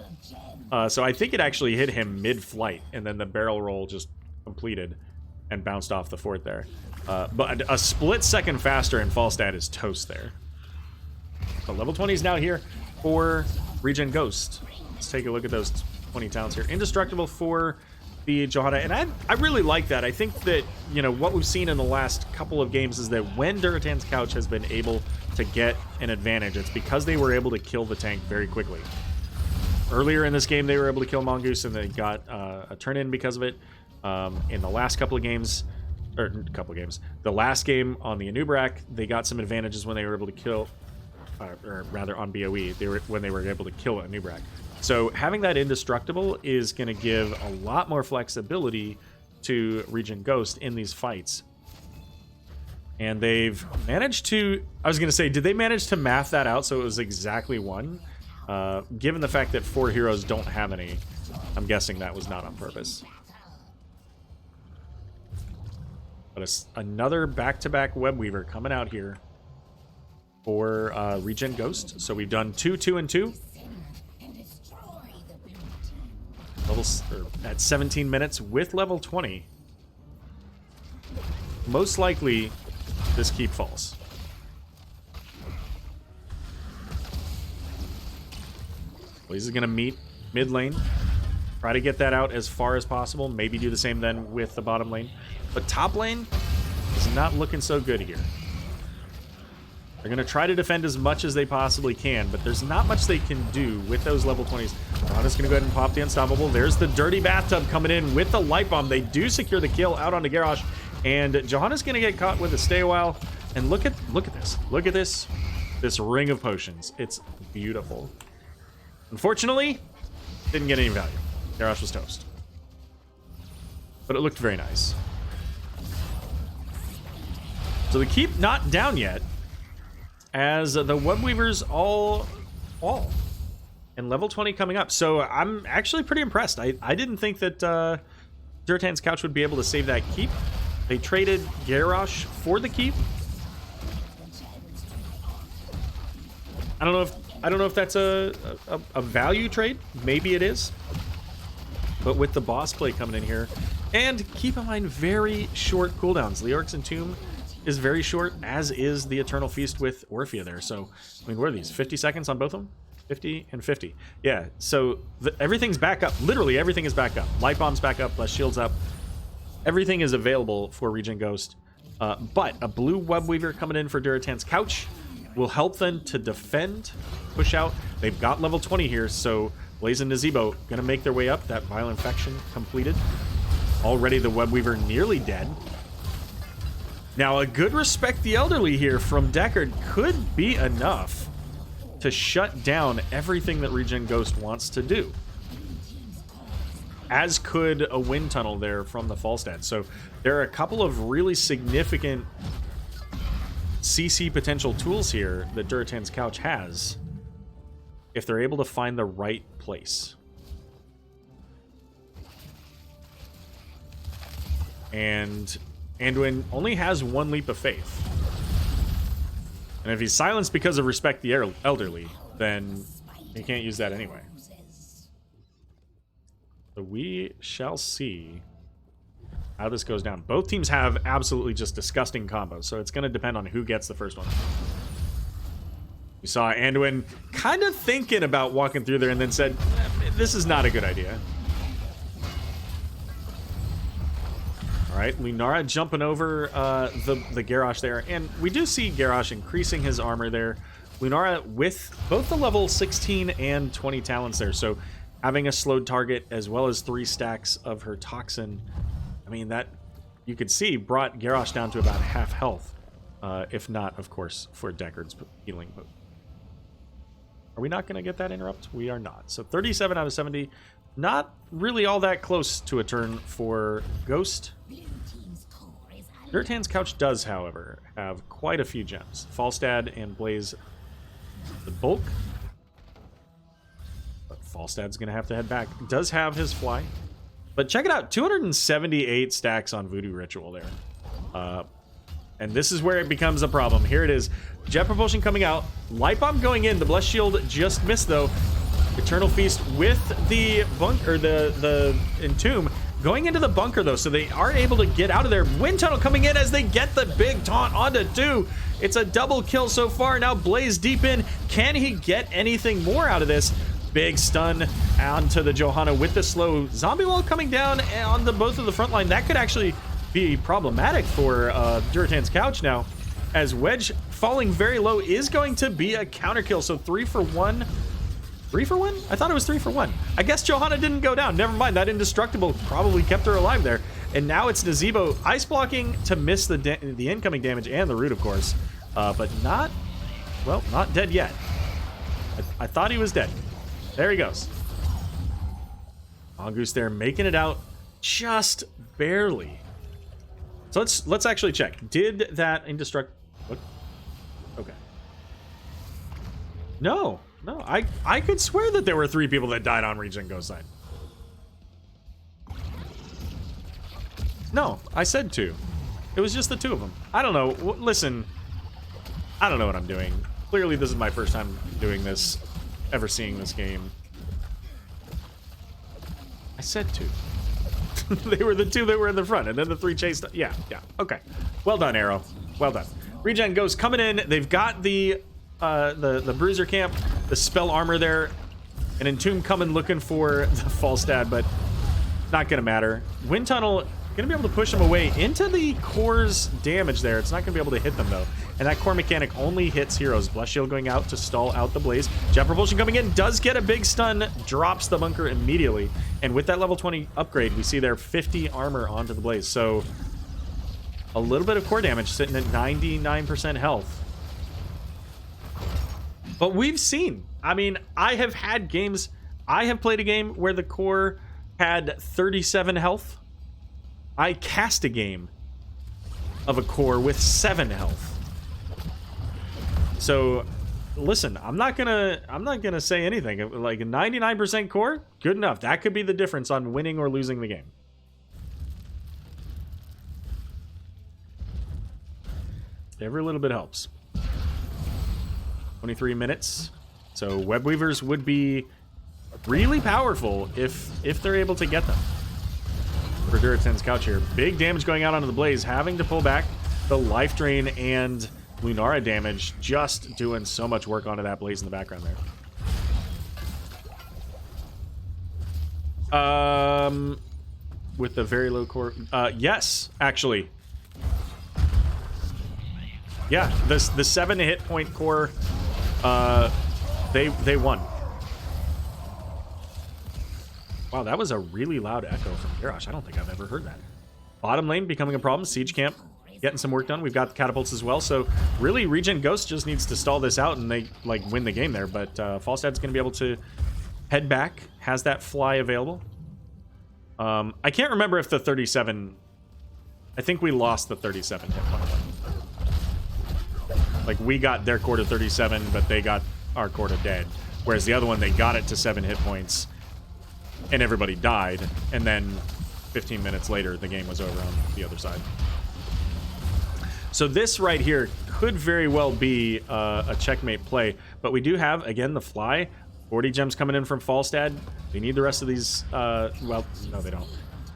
A: roll. So I think it actually hit him mid-flight, and then the barrel roll just completed and bounced off the fort there. But a split second faster, and Falstad is toast there. So level 20 is now here for ReGen Ghost. Let's take a look at those 20 talents here. Indestructible for the Johanna, and I really like that. I think that, you know, what we've seen in the last couple of games is that when Durotan's Couch has been able to get an advantage, it's because they were able to kill the tank very quickly. Earlier in this game, they were able to kill Mongoose, and they got a turn-in because of it. In the last couple of games, the last game on the Anub'arak, they got some advantages when they were able to kill, or rather on BOE, when they were able to kill Anub'arak. So having that indestructible is going to give a lot more flexibility to ReGen Ghost in these fights. And they've managed to, I was going to say, did they manage to math that out so it was exactly 1? Given the fact that 4 heroes don't have any, I'm guessing that was not on purpose. But another back-to-back Webweaver coming out here for ReGen Ghost. So we've done 2, 2, and 2. Levels at 17 minutes with level 20. Most likely, this keep falls. Blaze is going to meet mid lane. Try to get that out as far as possible. Maybe do the same then with the bottom lane. But top lane is not looking so good here. They're going to try to defend as much as they possibly can, but there's not much they can do with those level 20s. Johanna's going to go ahead and pop the Unstoppable. There's the Dirty Bathtub coming in with the Light Bomb. They do secure the kill out onto Garrosh, and Johanna's going to get caught with a Stay a While. And look at this. Look at this. This ring of potions. It's beautiful. Unfortunately, didn't get any value. Garrosh was toast. But it looked very nice. So the keep not down yet, as the Webweavers all fall. And level 20 coming up. So I'm actually pretty impressed. I didn't think that Durotan's Couch would be able to save that keep. They traded Garrosh for the keep. I don't know if that's a value trade. Maybe it is. But with the boss play coming in here, And keep in mind, very short cooldowns. Leoric's Entomb is very short, as is the Eternal Feast with Orphea there. So, I mean, what are these? 50 seconds on both of them? 50 and 50. Yeah, so everything's back up. Literally everything is back up. Light Bomb's back up, Blessed Shield's up. Everything is available for ReGen Ghost. But a blue Web Weaver coming in for Durotan's Couch will help them to defend, push out. They've got level 20 here, so Blaze and Nazebo gonna make their way up. That Vile Infection completed. Already the Web Weaver nearly dead. Now, a good Respect the Elderly here from Deckard could be enough to shut down everything that ReGen Ghost wants to do. As could a Wind Tunnel there from the Falstad. So there are a couple of really significant CC potential tools here that Durotan's Couch has if they're able to find the right place. And Anduin only has one Leap of Faith. And if he's silenced because of Respect the Elderly, then he can't use that anyway. So we shall see how this goes down. Both teams have absolutely just disgusting combos, so it's going to depend on who gets the first one. We saw Anduin kind of thinking about walking through there and then said, this is not a good idea. All right, Lunara jumping over the Garrosh there. And we do see Garrosh increasing his armor there. Lunara with both the level 16 and 20 talents there. So having a slowed target as well as 3 stacks of her Toxin. I mean, that you could see brought Garrosh down to about half health. If not, of course, for Deckard's healing. But are we not going to get that interrupt? We are not. So 37 out of 70. Not really all that close to a turn for Ghost. Durotan's Couch does, however, have quite a few gems. Falstad and Blaze the bulk. But Falstad's going to have to head back. Does have his fly. But check it out. 278 stacks on Voodoo Ritual there. And this is where it becomes a problem. Here it is. Jet Propulsion coming out. Light Bomb going in. The Blessed Shield just missed, though. Eternal Feast with the bunker, the Entomb going into the bunker, though, so they are able to get out of there. Wind Tunnel coming in as they get the big taunt onto 2. It's a double kill so far. Now Blaze deep in. Can he get anything more out of this? Big stun onto the Johanna with the slow zombie wall coming down on both of the front line. That could actually be problematic for Durotan's Couch now, as Wedge falling very low is going to be a counter kill. So 3 for 1. 3 for 1? I thought it was 3 for 1. I guess Johanna didn't go down. Never mind. That Indestructible probably kept her alive there. And now it's Nazebo ice blocking to miss the incoming damage and the root, of course. But not dead yet. I thought he was dead. There he goes. Mongoose there making it out just barely. So let's actually check. Did that Indestructible... What? Okay. No, I could swear that there were 3 people that died on ReGen Ghost side. No, I said 2. It was just the 2 of them. I don't know. Listen, I don't know what I'm doing. Clearly, this is my first time doing this, ever seeing this game. I said 2. They were the 2 that were in the front, and then the 3 chased. Yeah, okay. Well done, Arrow. Well done. ReGen Ghost coming in. They've got the Bruiser Camp, the Spell Armor there, and Entomb coming looking for the Falstad, but not gonna matter. Wind Tunnel gonna be able to push them away into the core's damage there. It's not gonna be able to hit them, though. And that core mechanic only hits heroes. Blessed Shield going out to stall out the Blaze. Jet Propulsion coming in, does get a big stun, drops the bunker immediately. And with that level 20 upgrade, we see there 50 armor onto the Blaze. So a little bit of core damage, sitting at 99% health. But we've seen, I mean, I have had games, I have played a game where the core had 37 health. I cast a game of a core with 7 health. So listen, I'm not gonna say anything. Like a 99% core, good enough. That could be the difference on winning or losing the game. Every little bit helps. 23 minutes. So Web Weavers would be really powerful if they're able to get them. for Durotan's couch here. Big damage going out onto the Blaze, having to pull back the life drain and Lunara damage, just doing so much work onto that Blaze in the background there. With the very low core, yes, actually. Yeah, the 7 hit point core, they won. Wow, that was a really loud echo from Garrosh. I don't think I've ever heard that. Bottom lane becoming a problem. Siege camp getting some work done. We've got the catapults as well. So really, ReGen Ghost just needs to stall this out and they like win the game there. But Falstad's going to be able to head back. Has that fly available. I can't remember if the 37... I think we lost the 37 hit point. Like, we got their core to 37, but they got our core to dead. Whereas the other one, they got it to 7 hit points, and everybody died. And then 15 minutes later, the game was over on the other side. So this right here could very well be a checkmate play. But we do have, again, the fly. 40 gems coming in from Falstad. They need the rest of these... well, no, they don't.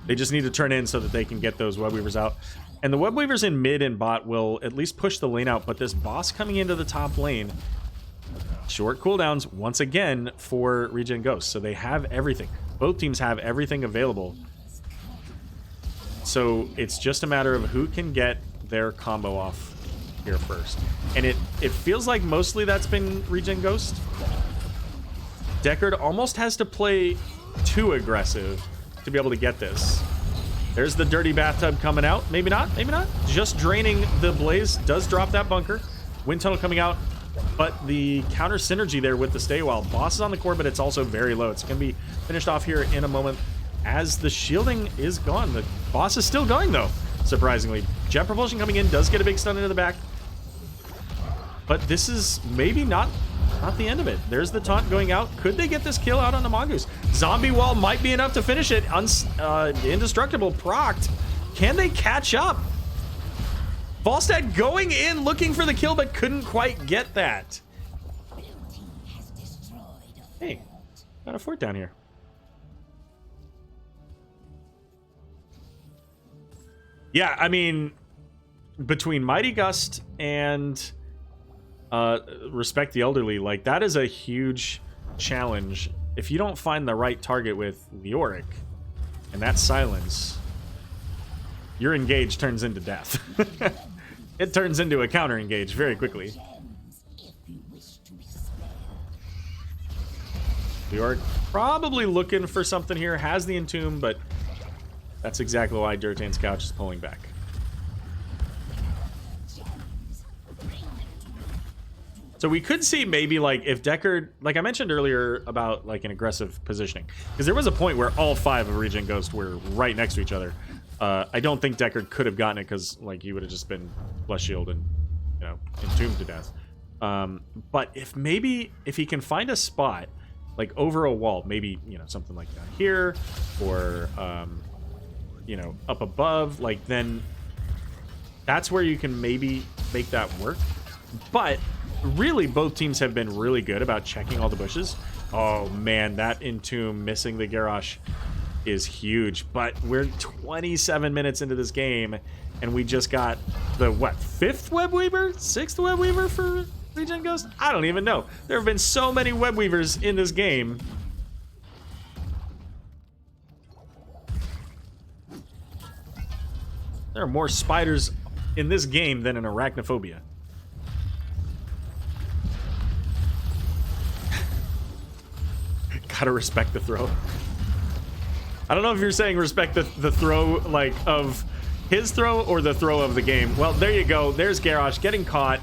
A: They just need to turn in so that they can get those web weavers out. And the web weavers in mid and bot will at least push the lane out. But this boss coming into the top lane... Short cooldowns, once again, for ReGen Ghost. So they have everything. Both teams have everything available. So it's just a matter of who can get their combo off here first. And it feels like mostly that's been ReGen Ghost. Deckard almost has to play too aggressive to be able to get this. There's the dirty bathtub coming out. Maybe not, maybe not. Just draining the Blaze does drop that bunker. Wind tunnel coming out. But the counter synergy there with the stay while. Boss is on the core, but it's also very low. It's going to be finished off here in a moment as the shielding is gone. The boss is still going, though, surprisingly. Jet propulsion coming in does get a big stun into the back. But this is maybe not the end of it. There's the taunt going out. Could they get this kill out on the Mongoose? Zombie wall might be enough to finish it. Indestructible procced. Can they catch up? Falstad going in, looking for the kill, but couldn't quite get that. Hey, got a fort down here. Yeah, I mean, between Mighty Gust and Respect the Elderly, like, that is a huge challenge. If you don't find the right target with Leoric and that silence, your engage turns into death. It turns into a counter engage very quickly. Leoric probably looking for something here, has the Entomb, but that's exactly why Durotan's couch is pulling back. So we could see maybe, like, if Deckard, like I mentioned earlier about, like, an aggressive positioning, because there was a point where all 5 of ReGen Ghost were right next to each other. I don't think Deckard could have gotten it because, like, he would have just been Bless Shield and, you know, entombed to death. But if he can find a spot, like, over a wall, maybe, you know, something like that here, or, you know, up above, like, then that's where you can maybe make that work. But really, both teams have been really good about checking all the bushes. Oh, man, that Entomb missing the Garrosh is huge. But we're 27 minutes into this game, and we just got the, what, 5th Web Weaver? 6th Web Weaver for ReGen Ghost? I don't even know. There have been so many Web Weavers in this game. There are more spiders in this game than in Arachnophobia. Gotta respect the throw. I don't know if you're saying respect the throw, like, of his throw or the throw of the game. Well, there you go. There's Garrosh getting caught.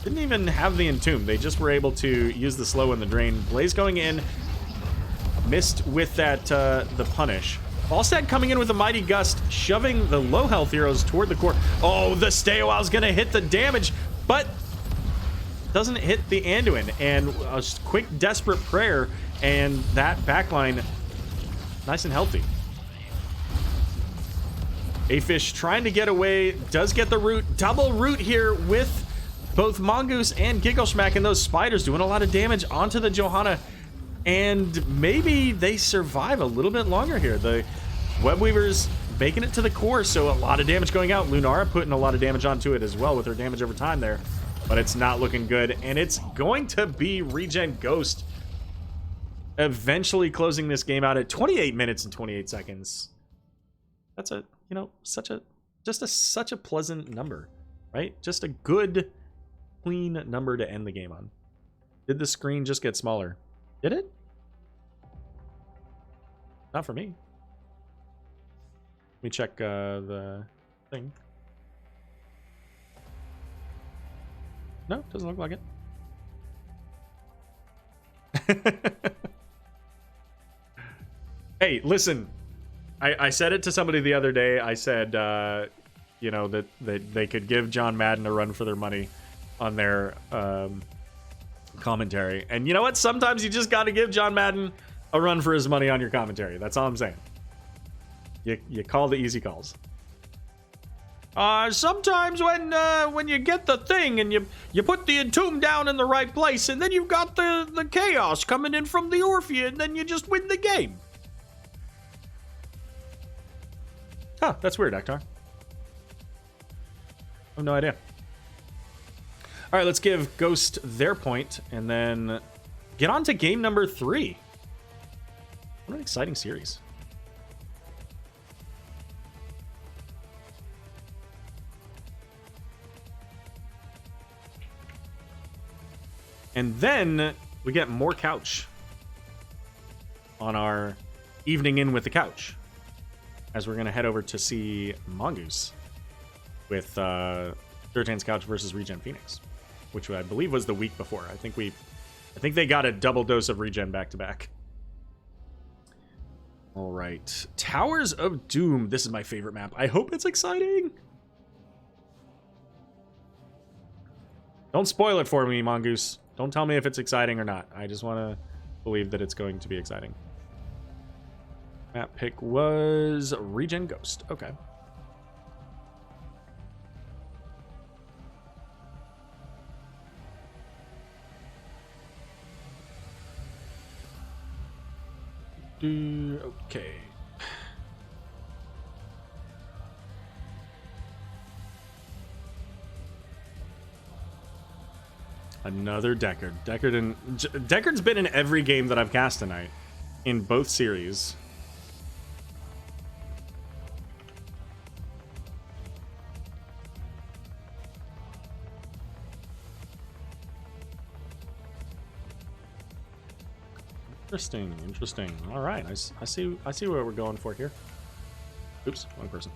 A: Didn't even have the Entomb. They just were able to use the slow and the drain. Blaze going in. Missed with that, the punish. Falstad coming in with a Mighty Gust, shoving the low health heroes toward the core. Oh, the stay a while's gonna hit the damage, but doesn't hit the Anduin. And a quick desperate prayer, and that backline nice and healthy. A-Fish trying to get away, does get the root. Double root here with both Mongoose and Gigglesmack, and those spiders doing a lot of damage onto the Johanna. And maybe they survive a little bit longer here. The Web Weavers baking it to the core, so a lot of damage going out. Lunara putting a lot of damage onto it as well with her damage over time there. But it's not looking good, and it's going to be ReGen Ghost eventually closing this game out at 28 minutes and 28 seconds. That's a, you know, such a pleasant number, right? Just a good, clean number to end the game on. Did the screen just get smaller? Did it? Not for me. Let me check the thing. No, doesn't look like it. Hey, listen. I said it to somebody the other day. I said, you know, that they could give John Madden a run for their money on their commentary. And you know what? Sometimes you just got to give John Madden a run for his money on your commentary. That's all I'm saying. You call the easy calls. Sometimes when you get the thing and you put the entomb down in the right place, and then you've got the chaos coming in from the Orphea, and then you just win the game. Huh, that's weird, Actar. I have no idea. All right, let's give Ghost their point and then get on to game number 3. What an exciting series. And then we get more couch on our evening in with the couch, as we're going to head over to see Mongoose with Durotan's Couch versus ReGen Phoenix, which I believe was the week before. I think they got a double dose of ReGen back to back. All right, Towers of Doom. This is my favorite map. I hope it's exciting. Don't spoil it for me, Mongoose. Don't tell me if it's exciting or not. I just want to believe that it's going to be exciting. Map pick was ReGen Ghost. Okay. Okay. Another Deckard. Deckard's been in every game that I've cast tonight, in both series. Interesting. All right, I see what we're going for here. Oops, wrong person.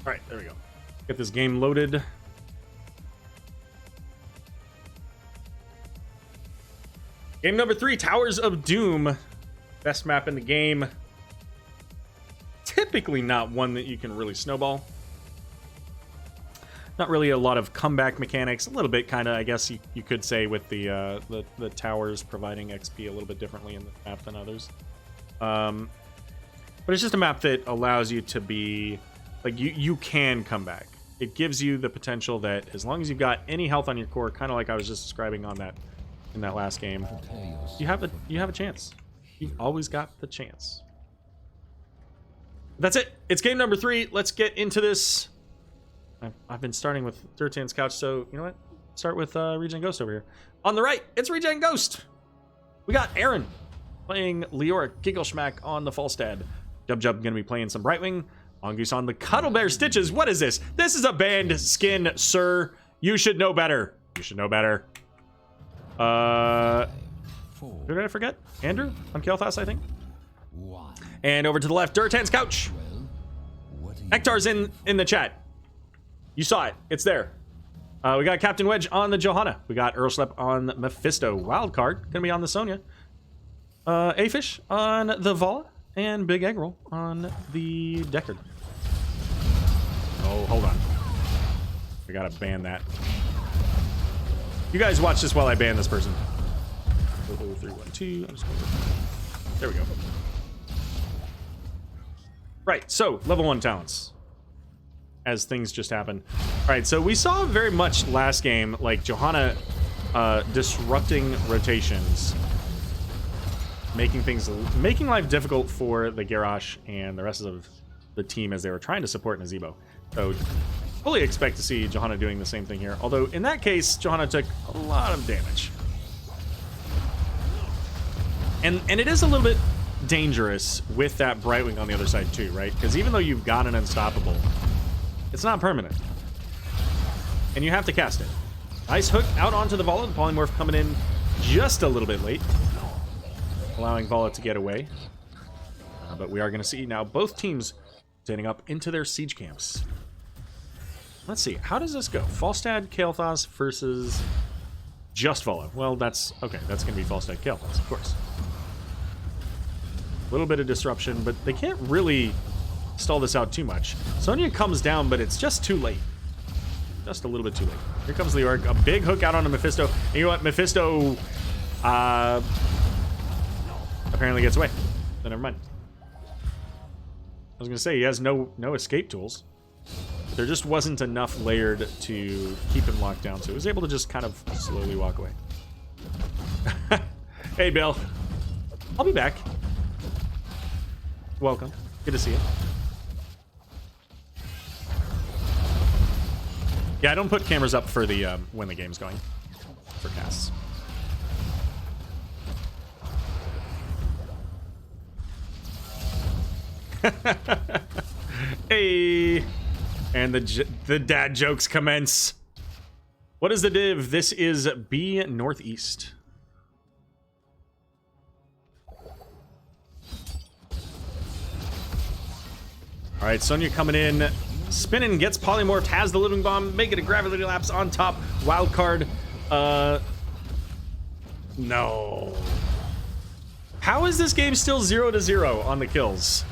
A: All right, there we go. Get this game loaded. Game number 3, Towers of Doom. Best map in the game. Typically not one that you can really snowball. Not really a lot of comeback mechanics. A little bit, kind of, I guess you could say, with the towers providing XP a little bit differently in the map than others. But it's just a map that allows you to be, like, you can come back. It gives you the potential that as long as you've got any health on your core, kind of like I was just describing on that in that last game, you have a chance. You've always got the chance. That's it. It's game number 3. Let's get into this. I've been starting with Durotan's Couch, so you know what? Start with ReGen Ghost over here. On the right, it's ReGen Ghost. We got Aaron playing Leora Giggleshmack on the Falstad. Jub gonna be playing some Brightwing. Mongoose on the Cuddle Bear Stitches. What is this? This is a banned skin, sir. You should know better. You should know better. Who did I forget? Andrew on Kael'thas, I think. And over to the left, Durotan's Couch. Hector's in the chat. You saw it. It's there. We got Captain Wedge on the Johanna. We got Earlslep on Mephisto. Wildcard gonna be on the Sonya. Afish on the Vala. And Big Egg Roll on the Deckard. Oh, hold on. We gotta ban that. You guys watch this while I ban this person. 3, 1, 2. I'm just going to... There we go. Right, so level 1 talents. as things just happen. All right, so we saw very much last game, like Johanna disrupting rotations, making life difficult for the Garrosh and the rest of the team as they were trying to support Nazebo. So fully expect to see Johanna doing the same thing here. Although in that case, Johanna took a lot of damage. And it is a little bit dangerous with that Brightwing on the other side too, right? Because even though you've got an Unstoppable, it's not permanent. And you have to cast it. Nice hook out onto the Vala. The Polymorph coming in just a little bit late, allowing Vala to get away. But we are going to see now both teams standing up into their siege camps. Let's see. How does this go? Falstad, Kael'thas versus just Vala. Well, that's okay. That's going to be Falstad, Kael'thas, of course. A little bit of disruption, but they can't really stall this out too much. Sonya comes down, but it's just too late. Just a little bit too late. Here comes Leoric. A big hook out onto Mephisto. And you know what? Mephisto apparently gets away. So never mind. I was going to say, he has no escape tools. There just wasn't enough layered to keep him locked down, so he was able to just kind of slowly walk away. Hey, Bill. I'll be back. Welcome. Good to see you. Yeah, I don't put cameras up for the when the game's going for casts. Hey, and the dad jokes commence. What is the div? This is B Northeast. All right, Sonya coming in, spinning, gets polymorphed, has the living bomb, make it a gravity lapse on top. Wild card. No. How is this game still 0-0 on the kills?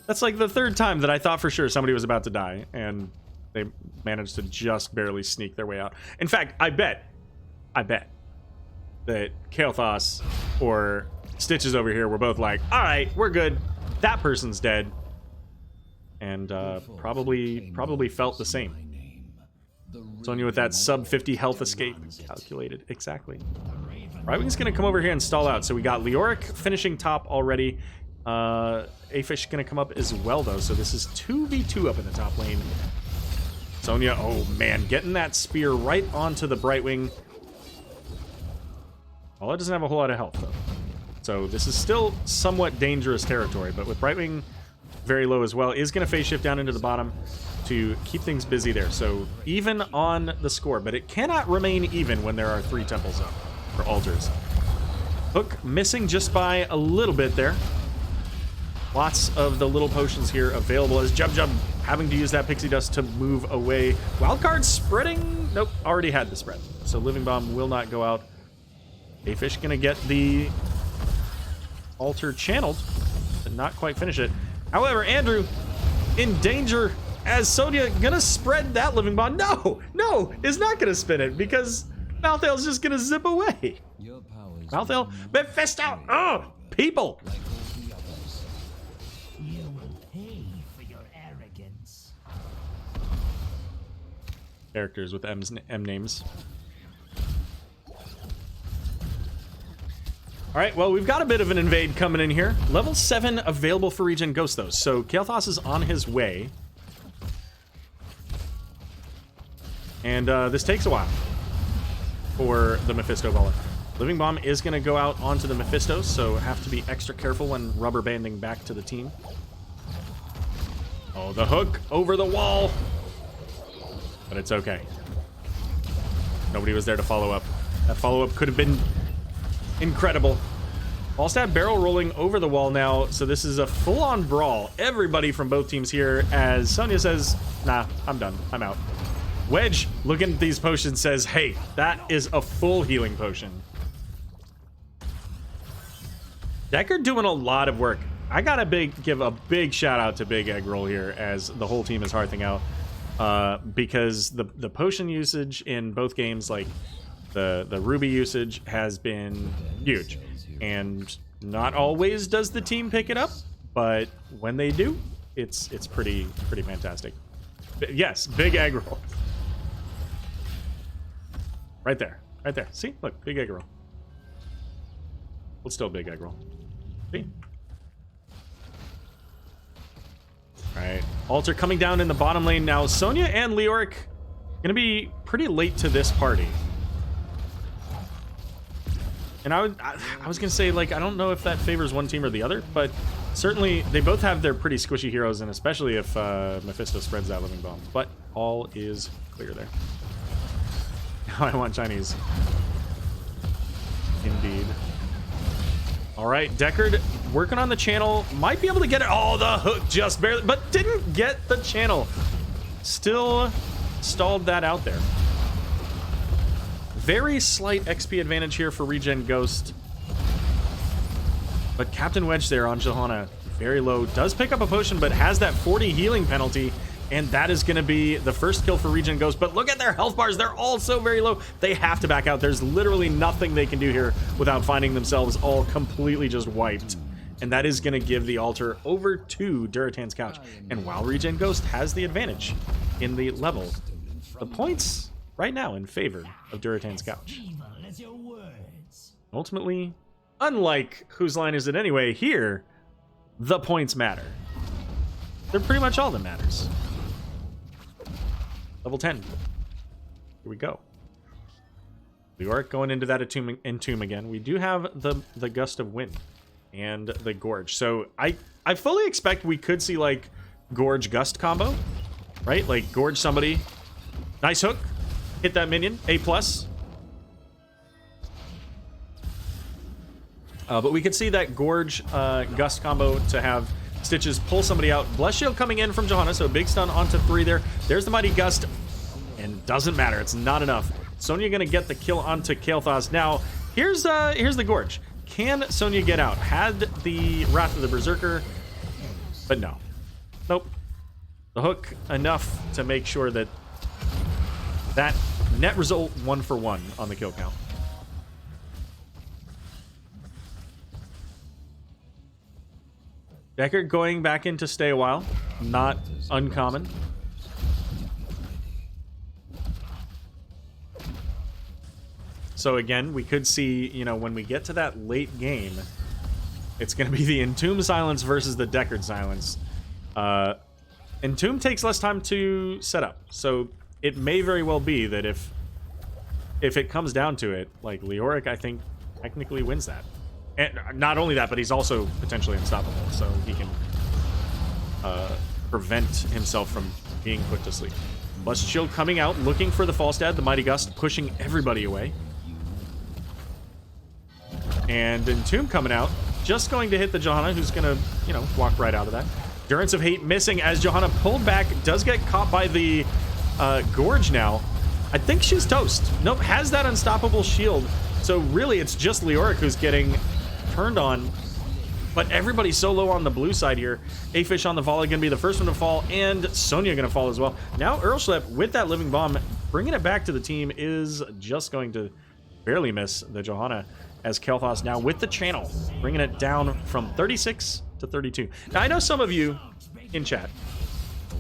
A: That's like the third time that I thought for sure somebody was about to die, and they managed to just barely sneak their way out. In fact, I bet that Kael'thas or Stitches over here were both like, all right, we're good. That person's dead. And probably felt the same. Sonya with that sub 50 health escape calculated. Exactly. Brightwing's going to come over here and stall out. So we got Leoric finishing top already. Afish going to come up as well, though. So this is 2v2 up in the top lane. Sonya, oh man, getting that spear right onto the Brightwing. Well, it doesn't have a whole lot of health, though. So this is still somewhat dangerous territory, but with Brightwing very low as well, is going to phase shift down into the bottom to keep things busy there. So even on the score, but it cannot remain even when there are 3 temples up, or altars. Hook missing just by a little bit there. Lots of the little potions here available as Jub having to use that pixie dust to move away. Wildcard spreading? Nope, already had the spread. So Living Bomb will not go out. Afish going to get the altar channeled, but not quite finish it. However, Andrew in danger as Sonya gonna spread that Living Bomb. No, is not gonna spin it because Malthael's just gonna zip away. Malthael, Mephisto, oh, people.
B: You will pay for your arrogance.
A: Characters with M names. All right, well, we've got a bit of an invade coming in here. Level 7 available for ReGen Ghost, though. So Kael'thas is on his way. And this takes a while for the Mephisto Vala. Living Bomb is going to go out onto the Mephisto, so have to be extra careful when rubber banding back to the team. Oh, the hook over the wall. But it's okay. Nobody was there to follow up. That follow-up could have been incredible. Falstad barrel rolling over the wall now, so this is a full-on brawl. Everybody from both teams here as Sonya says, nah, I'm done. I'm out. Wedge, looking at these potions, says, hey, that is a full healing potion. Decker doing a lot of work. I gotta give a big shout out to Big Egg Roll here as the whole team is hearthing out because the potion usage in both games, like the ruby usage, has been huge, and not always does the team pick it up, but when they do, it's pretty fantastic. Yes, big egg roll. Right there. Right there. See? Look, big egg roll. Well, still big egg roll. See? Alright. Alter coming down in the bottom lane now. Sonya and Leoric gonna be pretty late to this party. And I was gonna say, like, I don't know if that favors one team or the other, but certainly they both have their pretty squishy heroes, and especially if Mephisto spreads that living bomb. But all is clear there. Now I want Chinese. Indeed. All right, Deckard working on the channel. Might be able to get it. Oh, the hook just barely, but didn't get the channel. Still stalled that out there. Very slight XP advantage here for ReGen Ghost. But Captain Wedge there on Johanna, very low. Does pick up a potion, but has that 40 healing penalty. And that is going to be the first kill for ReGen Ghost. But look at their health bars. They're all so very low. They have to back out. There's literally nothing they can do here without finding themselves all completely just wiped. And that is going to give the altar over to Durotan's couch. And while ReGen Ghost has the advantage in the level, the points right now in favor of Durotan's couch. Ultimately, unlike Whose Line Is It Anyway, here, the points matter. They're pretty much all that matters. Level 10. Here we go. Leoric going into that Entomb again. We do have the Gust of Wind and the Gorge. So I fully expect we could see like Gorge Gust combo, right? Like Gorge somebody. Nice hook. Hit that minion. A+. But we could see that Gorge Gust combo to have Stitches pull somebody out. Blessed Shield coming in from Johanna, so big stun onto 3 there. There's the Mighty Gust, and doesn't matter. It's not enough. Sonya gonna get the kill onto Kael'thas. Now, here's the Gorge. Can Sonya get out? Had the Wrath of the Berserker, but no. Nope. The hook enough to make sure that that net result 1-for-1 on the kill count. Deckard going back in to stay a while. Not uncommon. So again, we could see, you know, when we get to that late game, it's going to be the Entomb Silence versus the Deckard Silence. Entomb takes less time to set up. So it may very well be that if it comes down to it, like Leoric, I think, technically wins that. And not only that, but he's also potentially unstoppable, so he can prevent himself from being put to sleep. Blessed Shield coming out, looking for the Falstad, the Mighty Gust, pushing everybody away. And Entomb coming out, just going to hit the Johanna, who's going to, you know, walk right out of that. Durance of Hate missing as Johanna pulled back, does get caught by the Gorge now. I think she's toast. Nope, has that unstoppable shield. So really, it's just Leoric who's getting turned on, but everybody's so low on the blue side here. Afish on the volley gonna be the first one to fall, and Sonya gonna fall as well. Now Earlschlep with that living bomb, bringing it back to the team, is just going to barely miss the Johanna, as Kael'thas now with the channel, bringing it down from 36 to 32. Now I know some of you in chat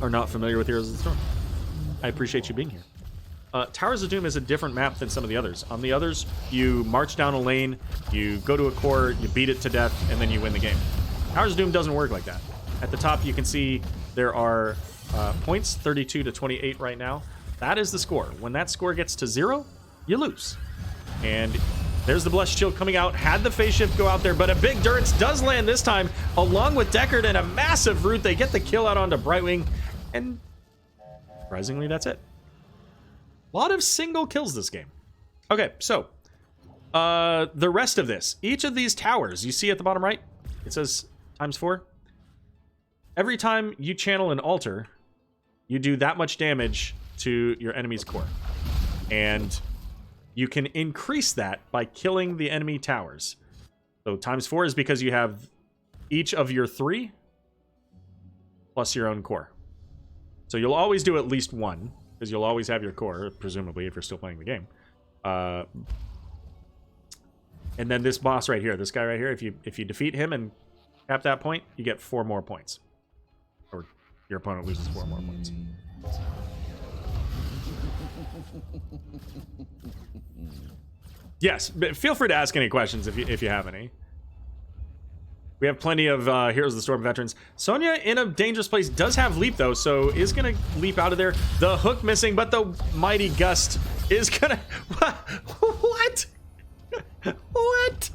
A: are not familiar with Heroes of the Storm. I appreciate you being here. Towers of Doom is a different map than some of the others. On the others, you march down a lane, you go to a core, you beat it to death, and then you win the game. Towers of Doom doesn't work like that. At the top, you can see there are points, 32 to 28 right now. That is the score. When that score gets to 0, you lose. And there's the Blessed Shield coming out. Had the phase shift go out there, but a big Durance does land this time, along with Deckard and a massive root. They get the kill out onto Brightwing, and surprisingly, that's it. A lot of single kills this game. Okay, so the rest of this, each of these towers you see at the bottom right, it says ×4. Every time you channel an altar, you do that much damage to your enemy's core, and you can increase that by killing the enemy towers. So ×4 is because you have each of your 3 plus your own core. So you'll always do at least 1, because you'll always have your core, presumably, if you're still playing the game. And then this boss right here, this guy right here, if you defeat him and tap that point, you get 4 more points. Or your opponent loses 4 more points. Yes, but feel free to ask any questions if you have any. We have plenty of Heroes of the Storm veterans. Sonya in a dangerous place does have leap though, so is gonna leap out of there. The hook missing, but the mighty gust is gonna what? What?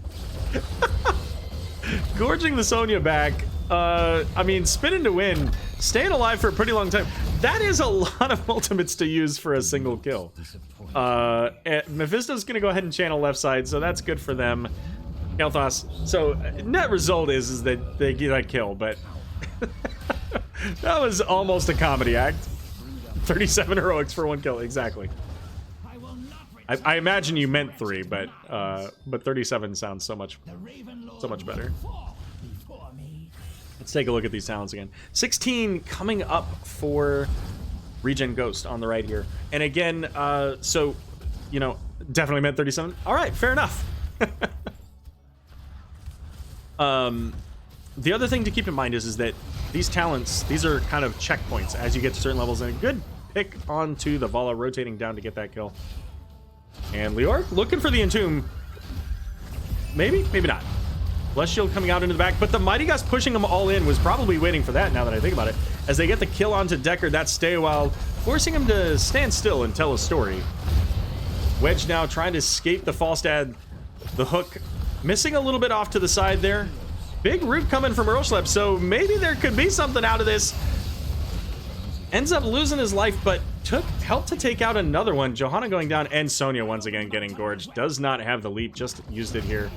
A: Gorging the Sonya back. I mean, spinning to win, staying alive for a pretty long time. That is a lot of ultimates to use for a single kill. Mephisto's gonna go ahead and channel left side, so that's good for them. Kael'thas. So net result is that they get that kill, but that was almost a comedy act. 37 heroics for 1 kill, exactly. I imagine you meant 3, but 37 sounds so much better. Let's take a look at these talents again. 16 coming up for ReGen Ghost on the right here, and again, so you know, definitely meant 37. All right, fair enough. The other thing to keep in mind is that these talents, these are kind of checkpoints as you get to certain levels, and a good pick onto the Vala, rotating down to get that kill. And Leoric looking for the Entomb. Maybe, maybe not. Blessed Shield coming out into the back, but the Mighty Gust pushing them all in was probably waiting for that now that I think about it. As they get the kill onto Deckard, that stay a while, forcing him to stand still and tell a story. Wedge now trying to escape the Falstad. The hook missing a little bit off to the side there. Big root coming from Earlschlepp, so maybe there could be something out of this. Ends up losing his life, but helped to take out another one. Johanna going down, and Sonya once again getting gorged. Does not have the leap, just used it here.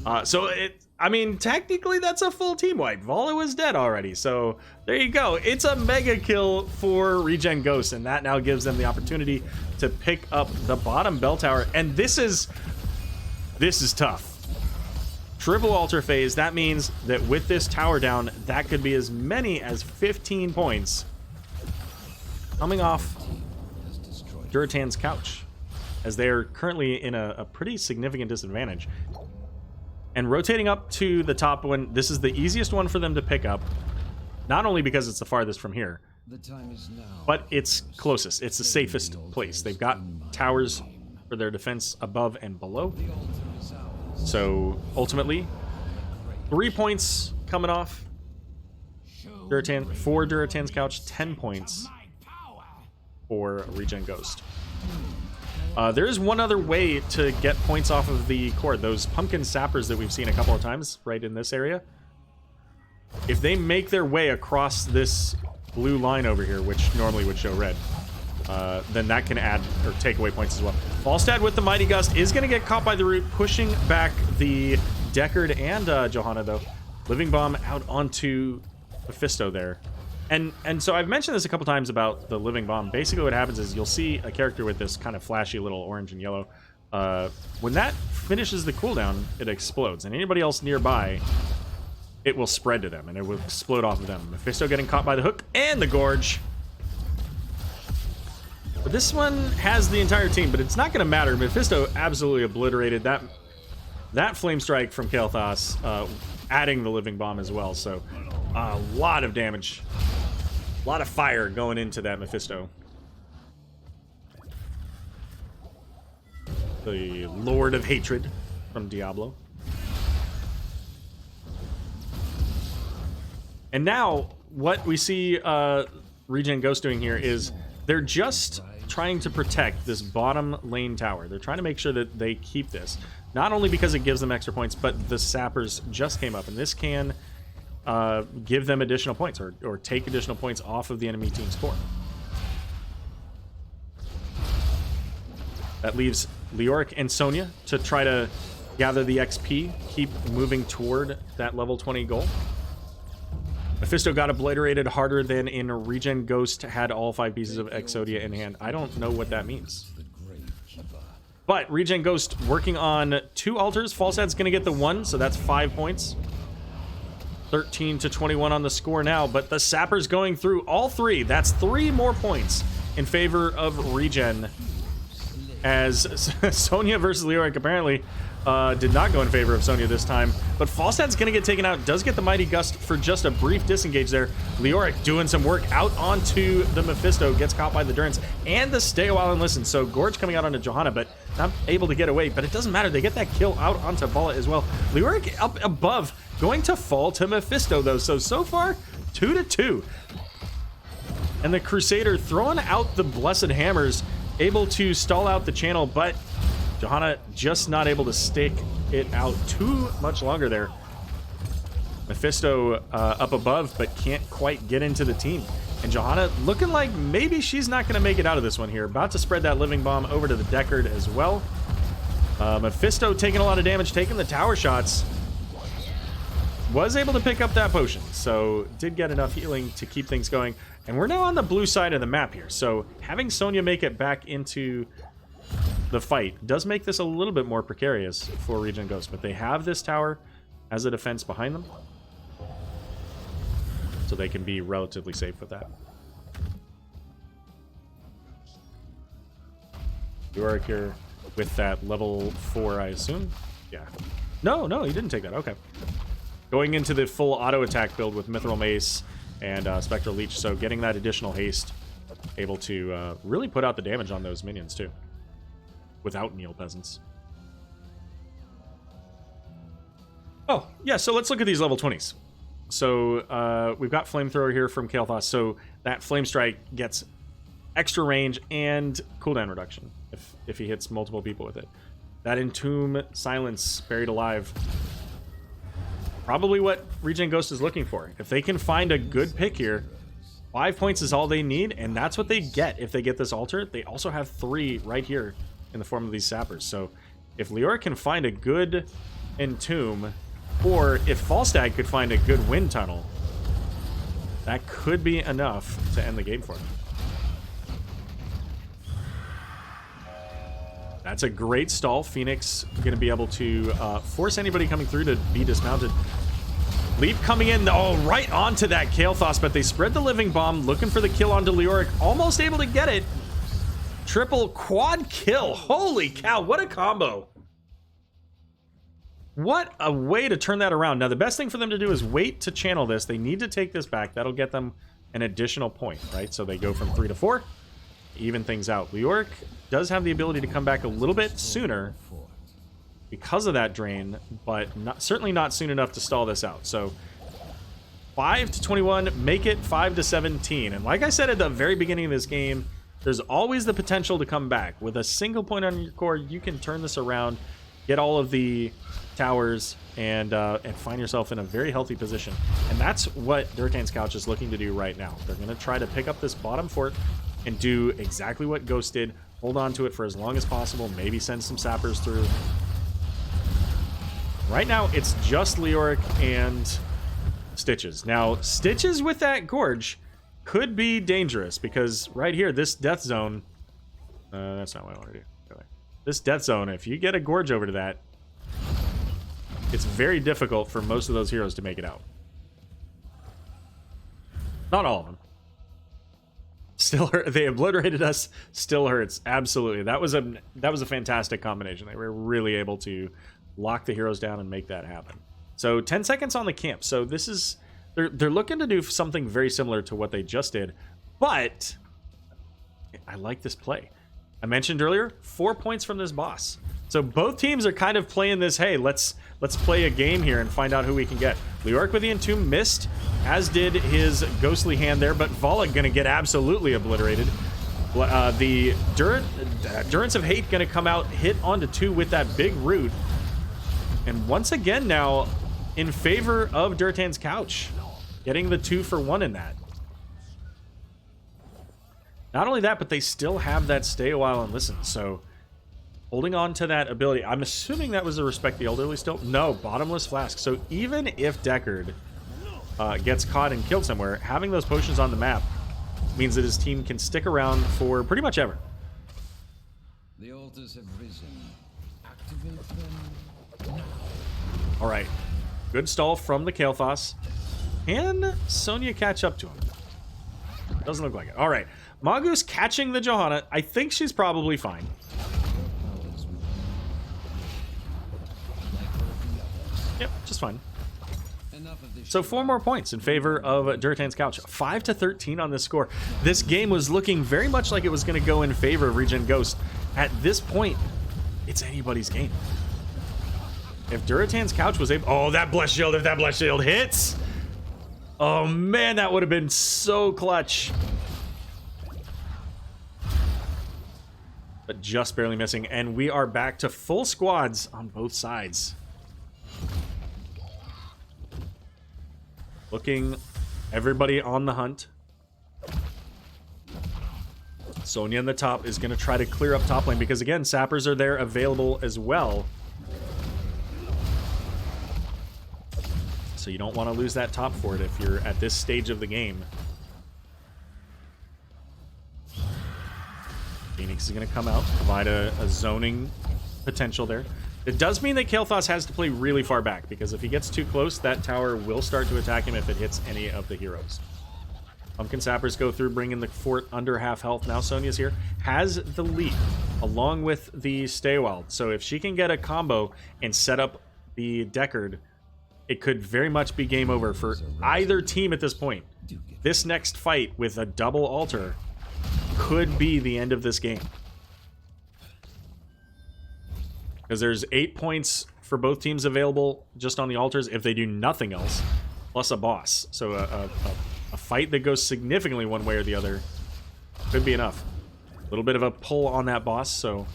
A: I mean, technically that's a full team wipe. Vala was dead already, so there you go. It's a mega kill for ReGen Ghost, and that now gives them the opportunity to pick up the bottom bell tower. And this is tough. Triple altar phase, that means that with this tower down, that could be as many as 15 points coming off Durotan's couch, as they are currently in a pretty significant disadvantage. And rotating up to the top one, this is the easiest one for them to pick up, not only because it's the farthest from here, but it's closest. It's the safest place. They've got towers for their defense above and below. So ultimately, 3 points coming off Durotan for Durotan's couch, 10 points for ReGen Ghost. There is one other way to get points off of the core. Those pumpkin sappers that we've seen a couple of times right in this area. If they make their way across this blue line over here, which normally would show red, then that can add or take away points as well. Falstad with the Mighty Gust is going to get caught by the root, pushing back the Deckard and Johanna, though. Living Bomb out onto Mephisto there. And so I've mentioned this a couple times about the Living Bomb. Basically what happens is you'll see a character with this kind of flashy little orange and yellow. When that finishes the cooldown, it explodes. And anybody else nearby, it will spread to them, and it will explode off of them. Mephisto getting caught by the hook and the gorge. But this one has the entire team, but it's not going to matter. Mephisto absolutely obliterated that flame strike from Kael'thas, adding the Living Bomb as well. So a lot of damage. A lot of fire going into that Mephisto. The Lord of Hatred from Diablo. And now, what we see ReGen Ghost doing here is they're just trying to protect this bottom lane tower. They're trying to make sure that they keep this. Not only because it gives them extra points, but the sappers just came up, and this can give them additional points or take additional points off of the enemy team's core. That leaves Leoric and Sonya to try to gather the XP, keep moving toward that level 20 goal. Mephisto got obliterated harder than in ReGen Ghost had all 5 pieces of Exodia in hand. I don't know what that means. But ReGen Ghost working on 2 altars. Falstad's going to get the 1, so that's 5 points. 13 to 21 on the score now, but the sappers going through all 3. That's 3 more points in favor of ReGen. as Sonya versus Leoric apparently did not go in favor of Sonya this time. But Falstad's going to get taken out. Does get the Mighty Gust for just a brief disengage there. Leoric doing some work out onto the Mephisto. Gets caught by the Durance and the Stay a While and Listen. So Gorge coming out onto Johanna, but not able to get away. But it doesn't matter. They get that kill out onto Vala as well. Leoric up above, going to fall to Mephisto though. So far, 2-2. And the Crusader throwing out the Blessed Hammers, able to stall out the channel, but Johanna just not able to stick it out too much longer there. Mephisto up above, but can't quite get into the team. And Johanna looking like maybe she's not going to make it out of this one here. About to spread that Living Bomb over to the Deckard as well. Mephisto taking a lot of damage, taking the tower shots. Was able to pick up that potion, so did get enough healing to keep things going. And we're now on the blue side of the map here, so having Sonya make it back into the fight does make this a little bit more precarious for ReGen Ghost, but they have this tower as a defense behind them, so they can be relatively safe with that. Yorick here with that level 4, I assume. Yeah. No, he didn't take that. Okay. Going into the full auto attack build with Mithril Mace and Spectral Leech, so getting that additional haste, able to really put out the damage on those minions too, without Neil Peasants. Oh, yeah, so let's look at these level 20s. So we've got Flamethrower here from Kael'thas, so that Flame Strike gets extra range and cooldown reduction if he hits multiple people with it. That Entomb Silence, Buried Alive, probably what ReGen Ghost is looking for. If they can find a good pick here, 5 points is all they need, and that's what they get if they get this altar. They also have 3 right here in the form of these sappers. So if Leoric can find a good Entomb, or if Falstad could find a good Wind Tunnel, that could be enough to end the game for him. That's a great stall. Phoenix going to be able to force anybody coming through to be dismounted. Leap coming in, oh, right onto that Kael'thas, but they spread the Living Bomb, looking for the kill onto Leoric. Almost able to get it. Triple quad kill. Holy cow, what a combo. What a way to turn that around. Now, the best thing for them to do is wait to channel this. They need to take this back. That'll get them an additional point, right? So they go from 3 to 4. Even things out. Leoric does have the ability to come back a little bit sooner because of that drain, but certainly not soon enough to stall this out. So 5 to 21, make it 5 to 17. And like I said at the very beginning of this game, there's always the potential to come back. With a single point on your core, you can turn this around, get all of the towers, and find yourself in a very healthy position. And that's what Durotan's Couch is looking to do right now. They're going to try to pick up this bottom fort and do exactly what Ghost did. Hold on to it for as long as possible. Maybe send some sappers through. Right now, it's just Leoric and Stitches. Now, Stitches with that Gorge could be dangerous because right here, this death zone... that's not what I want to do. This death zone, if you get a Gorge over to that, it's very difficult for most of those heroes to make it out. Not all of them. Still hurt. They obliterated us. Still hurts. Absolutely. That was a fantastic combination. They were really able to lock the heroes down and make that happen. So 10 seconds on the camp. So this is they're looking to do something very similar to what they just did, but I like this play. I mentioned earlier 4 points from this boss. So both teams are kind of playing this, hey, let's play a game here and find out who we can get. Leoric with the Entomb missed, as did his ghostly hand there, but Vala going to get absolutely obliterated. The Durance of Hate going to come out, hit onto 2 with that big root. And once again now, in favor of Durotan's Couch, getting the 2-for-1 in that. Not only that, but they still have that Stay a While and Listen, so holding on to that ability. I'm assuming that was a Respect the Elderly still. No, Bottomless Flask. So even if Deckard gets caught and killed somewhere, having those potions on the map means that his team can stick around for pretty much ever.
C: The altars have risen. Activate them now.
A: All right. Good stall from the Kael'thas. Can Sonya catch up to him? Doesn't look like it. All right. Mongoose catching the Johanna. I think she's probably fine. Yep, just fine.
C: Enough of this.
A: So 4 more points in favor of Durotan's Couch. 5-13 on this score. This game was looking very much like it was going to go in favor of ReGen Ghost. At this point, it's anybody's game. If Durotan's Couch was able... Oh, that Blessed Shield, if that Blessed Shield hits... Oh man, that would have been so clutch. But just barely missing, and we are back to full squads on both sides. Looking, everybody on the hunt. Sonya in the top is going to try to clear up top lane because, again, sappers are there available as well. So you don't want to lose that top fort if you're at this stage of the game. Phoenix is going to come out, provide a zoning potential there. It does mean that Kael'thas has to play really far back, because if he gets too close, that tower will start to attack him if it hits any of the heroes. Pumpkin Sappers go through, bringing the fort under half health. Now Sonya's here, has the lead, along with the Staywald. So if she can get a combo and set up the Deckard, it could very much be game over for either team at this point. This next fight with a double altar could be the end of this game. Because there's 8 points for both teams available just on the altars if they do nothing else, plus a boss. So a fight that goes significantly one way or the other could be enough. A little bit of a pull on that boss, so...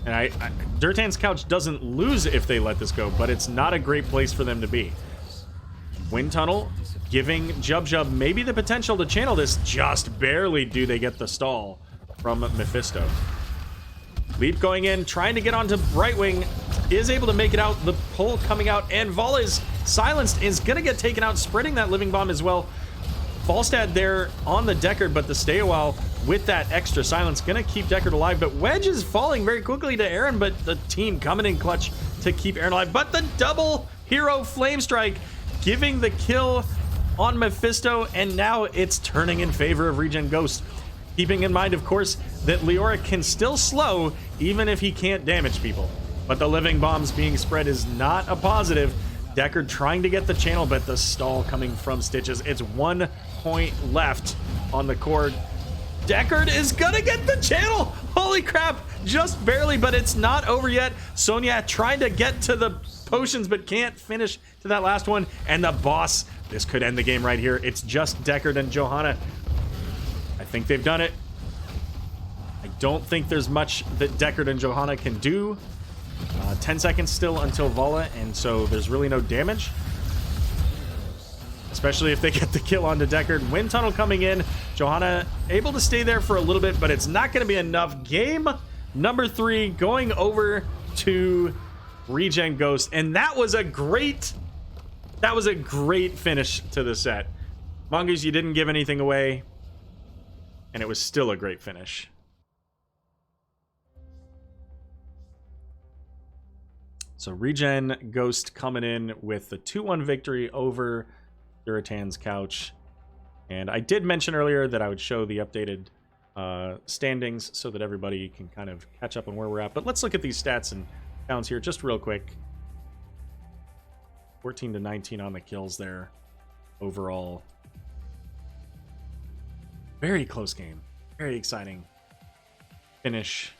A: And Durotan's Couch doesn't lose if they let this go, but it's not a great place for them to be. Wind Tunnel giving Jub maybe the potential to channel this. Just barely do they get the stall from Mephisto. Leap going in, trying to get onto Brightwing, is able to make it out. The pull coming out, and Vala is silenced, is going to get taken out, spreading that Living Bomb as well. Falstad there on the Deckard, but the stay a while with that extra silence going to keep Deckard alive. But Wedge is falling very quickly to Aaron, but the team coming in clutch to keep Aaron alive. But the double hero flame strike giving the kill on Mephisto, and now it's turning in favor of ReGen Ghost. Keeping in mind, of course, that Leoric can still slow even if he can't damage people. But the living bombs being spread is not a positive. Deckard trying to get the channel, but the stall coming from Stitches. It's 1 point left on the core. Deckard is gonna get the channel! Holy crap! Just barely, but it's not over yet. Sonya trying to get to the potions, but can't finish to that last one. And the boss, this could end the game right here. It's just Deckard and Johanna. I think they've done it. I don't think there's much that Deckard and Johanna can do. 10 seconds still until Vala, and so there's really no damage. Especially if they get the kill onto Deckard. Wind Tunnel coming in. Johanna able to stay there for a little bit, but it's not going to be enough. Game number 3 going over to ReGen Ghost, and that was a great finish to the set. Mongoose, you didn't give anything away, and it was still a great finish. So ReGen Ghost coming in with the 2-1 victory over Durotan's Couch. And I did mention earlier that I would show the updated standings so that everybody can kind of catch up on where we're at. But let's look at these stats and counts here just real quick. 14-19 on the kills there overall. Very close game. Very exciting finish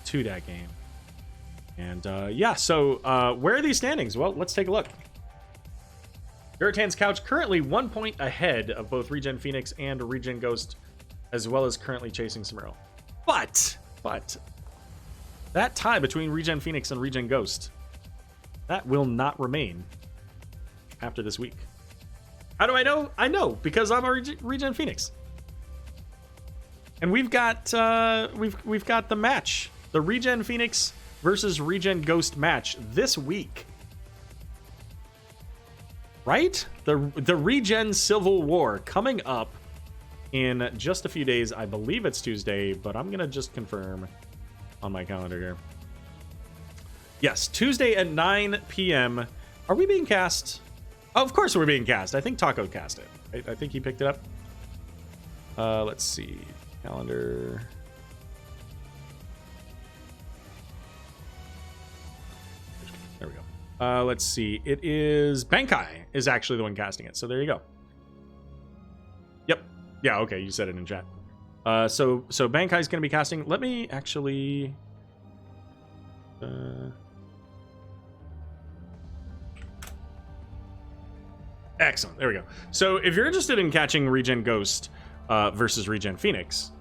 A: to that game. And yeah, so where are these standings? Well, let's take a look. Durotan's Couch currently 1 point ahead of both ReGen Phoenix and ReGen Ghost, as well as currently chasing Samuro. But that tie between ReGen Phoenix and ReGen Ghost, that will not remain after this week. How do I know? I know because I'm a ReGen Phoenix, and we've got we've got the match, the ReGen Phoenix versus ReGen Ghost match this week. Right? The ReGen Civil War coming up in just a few days. I believe it's Tuesday, but I'm going to just confirm on my calendar here. Yes, Tuesday at 9 p.m. Are we being cast? Oh, of course we're being cast. I think Taco cast it. Right? I think he picked it up. Let's see. Calendar. Let's see. It is Bankai is actually the one casting it. So there you go. Yep. Yeah, okay. You said it in chat. So Bankai is going to be casting. Let me actually... Excellent. There we go. So if you're interested in catching ReGen Ghost versus ReGen Phoenix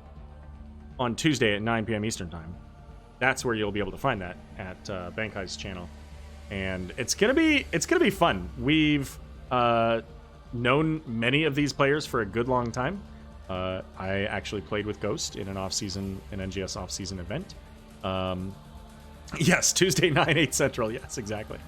A: on Tuesday at 9 p.m. Eastern Time, that's where you'll be able to find that at Bankai's channel. And it's gonna be fun. We've known many of these players for a good long time. I actually played with Ghost in an NGS off-season event. Yes, Tuesday 9/8 Central. Yes, exactly.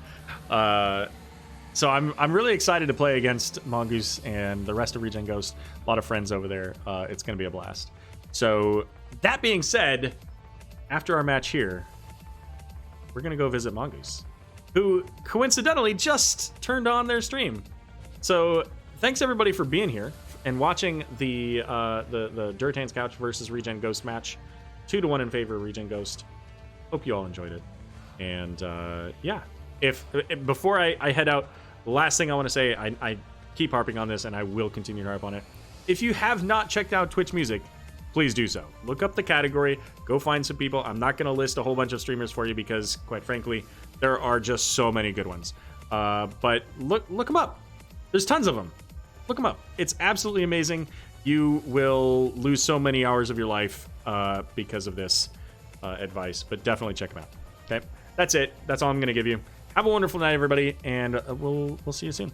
A: So I'm really excited to play against Mongoose and the rest of ReGen Ghost. A lot of friends over there. It's gonna be a blast. So that being said, after our match here, we're gonna go visit Mongoose, who coincidentally just turned on their stream. So thanks everybody for being here and watching the Durotan's Couch versus ReGen Ghost match. 2-1 in favor of ReGen Ghost. Hope you all enjoyed it. And yeah, if before I head out, the last thing I want to say, I keep harping on this and I will continue to harp on it. If you have not checked out Twitch Music, please do so. Look up the category, go find some people. I'm not going to list a whole bunch of streamers for you because, quite frankly, there are just so many good ones. But look them up. There's tons of them. Look them up. It's absolutely amazing. You will lose so many hours of your life because of this advice, but definitely check them out. Okay, that's it. That's all I'm going to give you. Have a wonderful night, everybody, and we'll see you soon.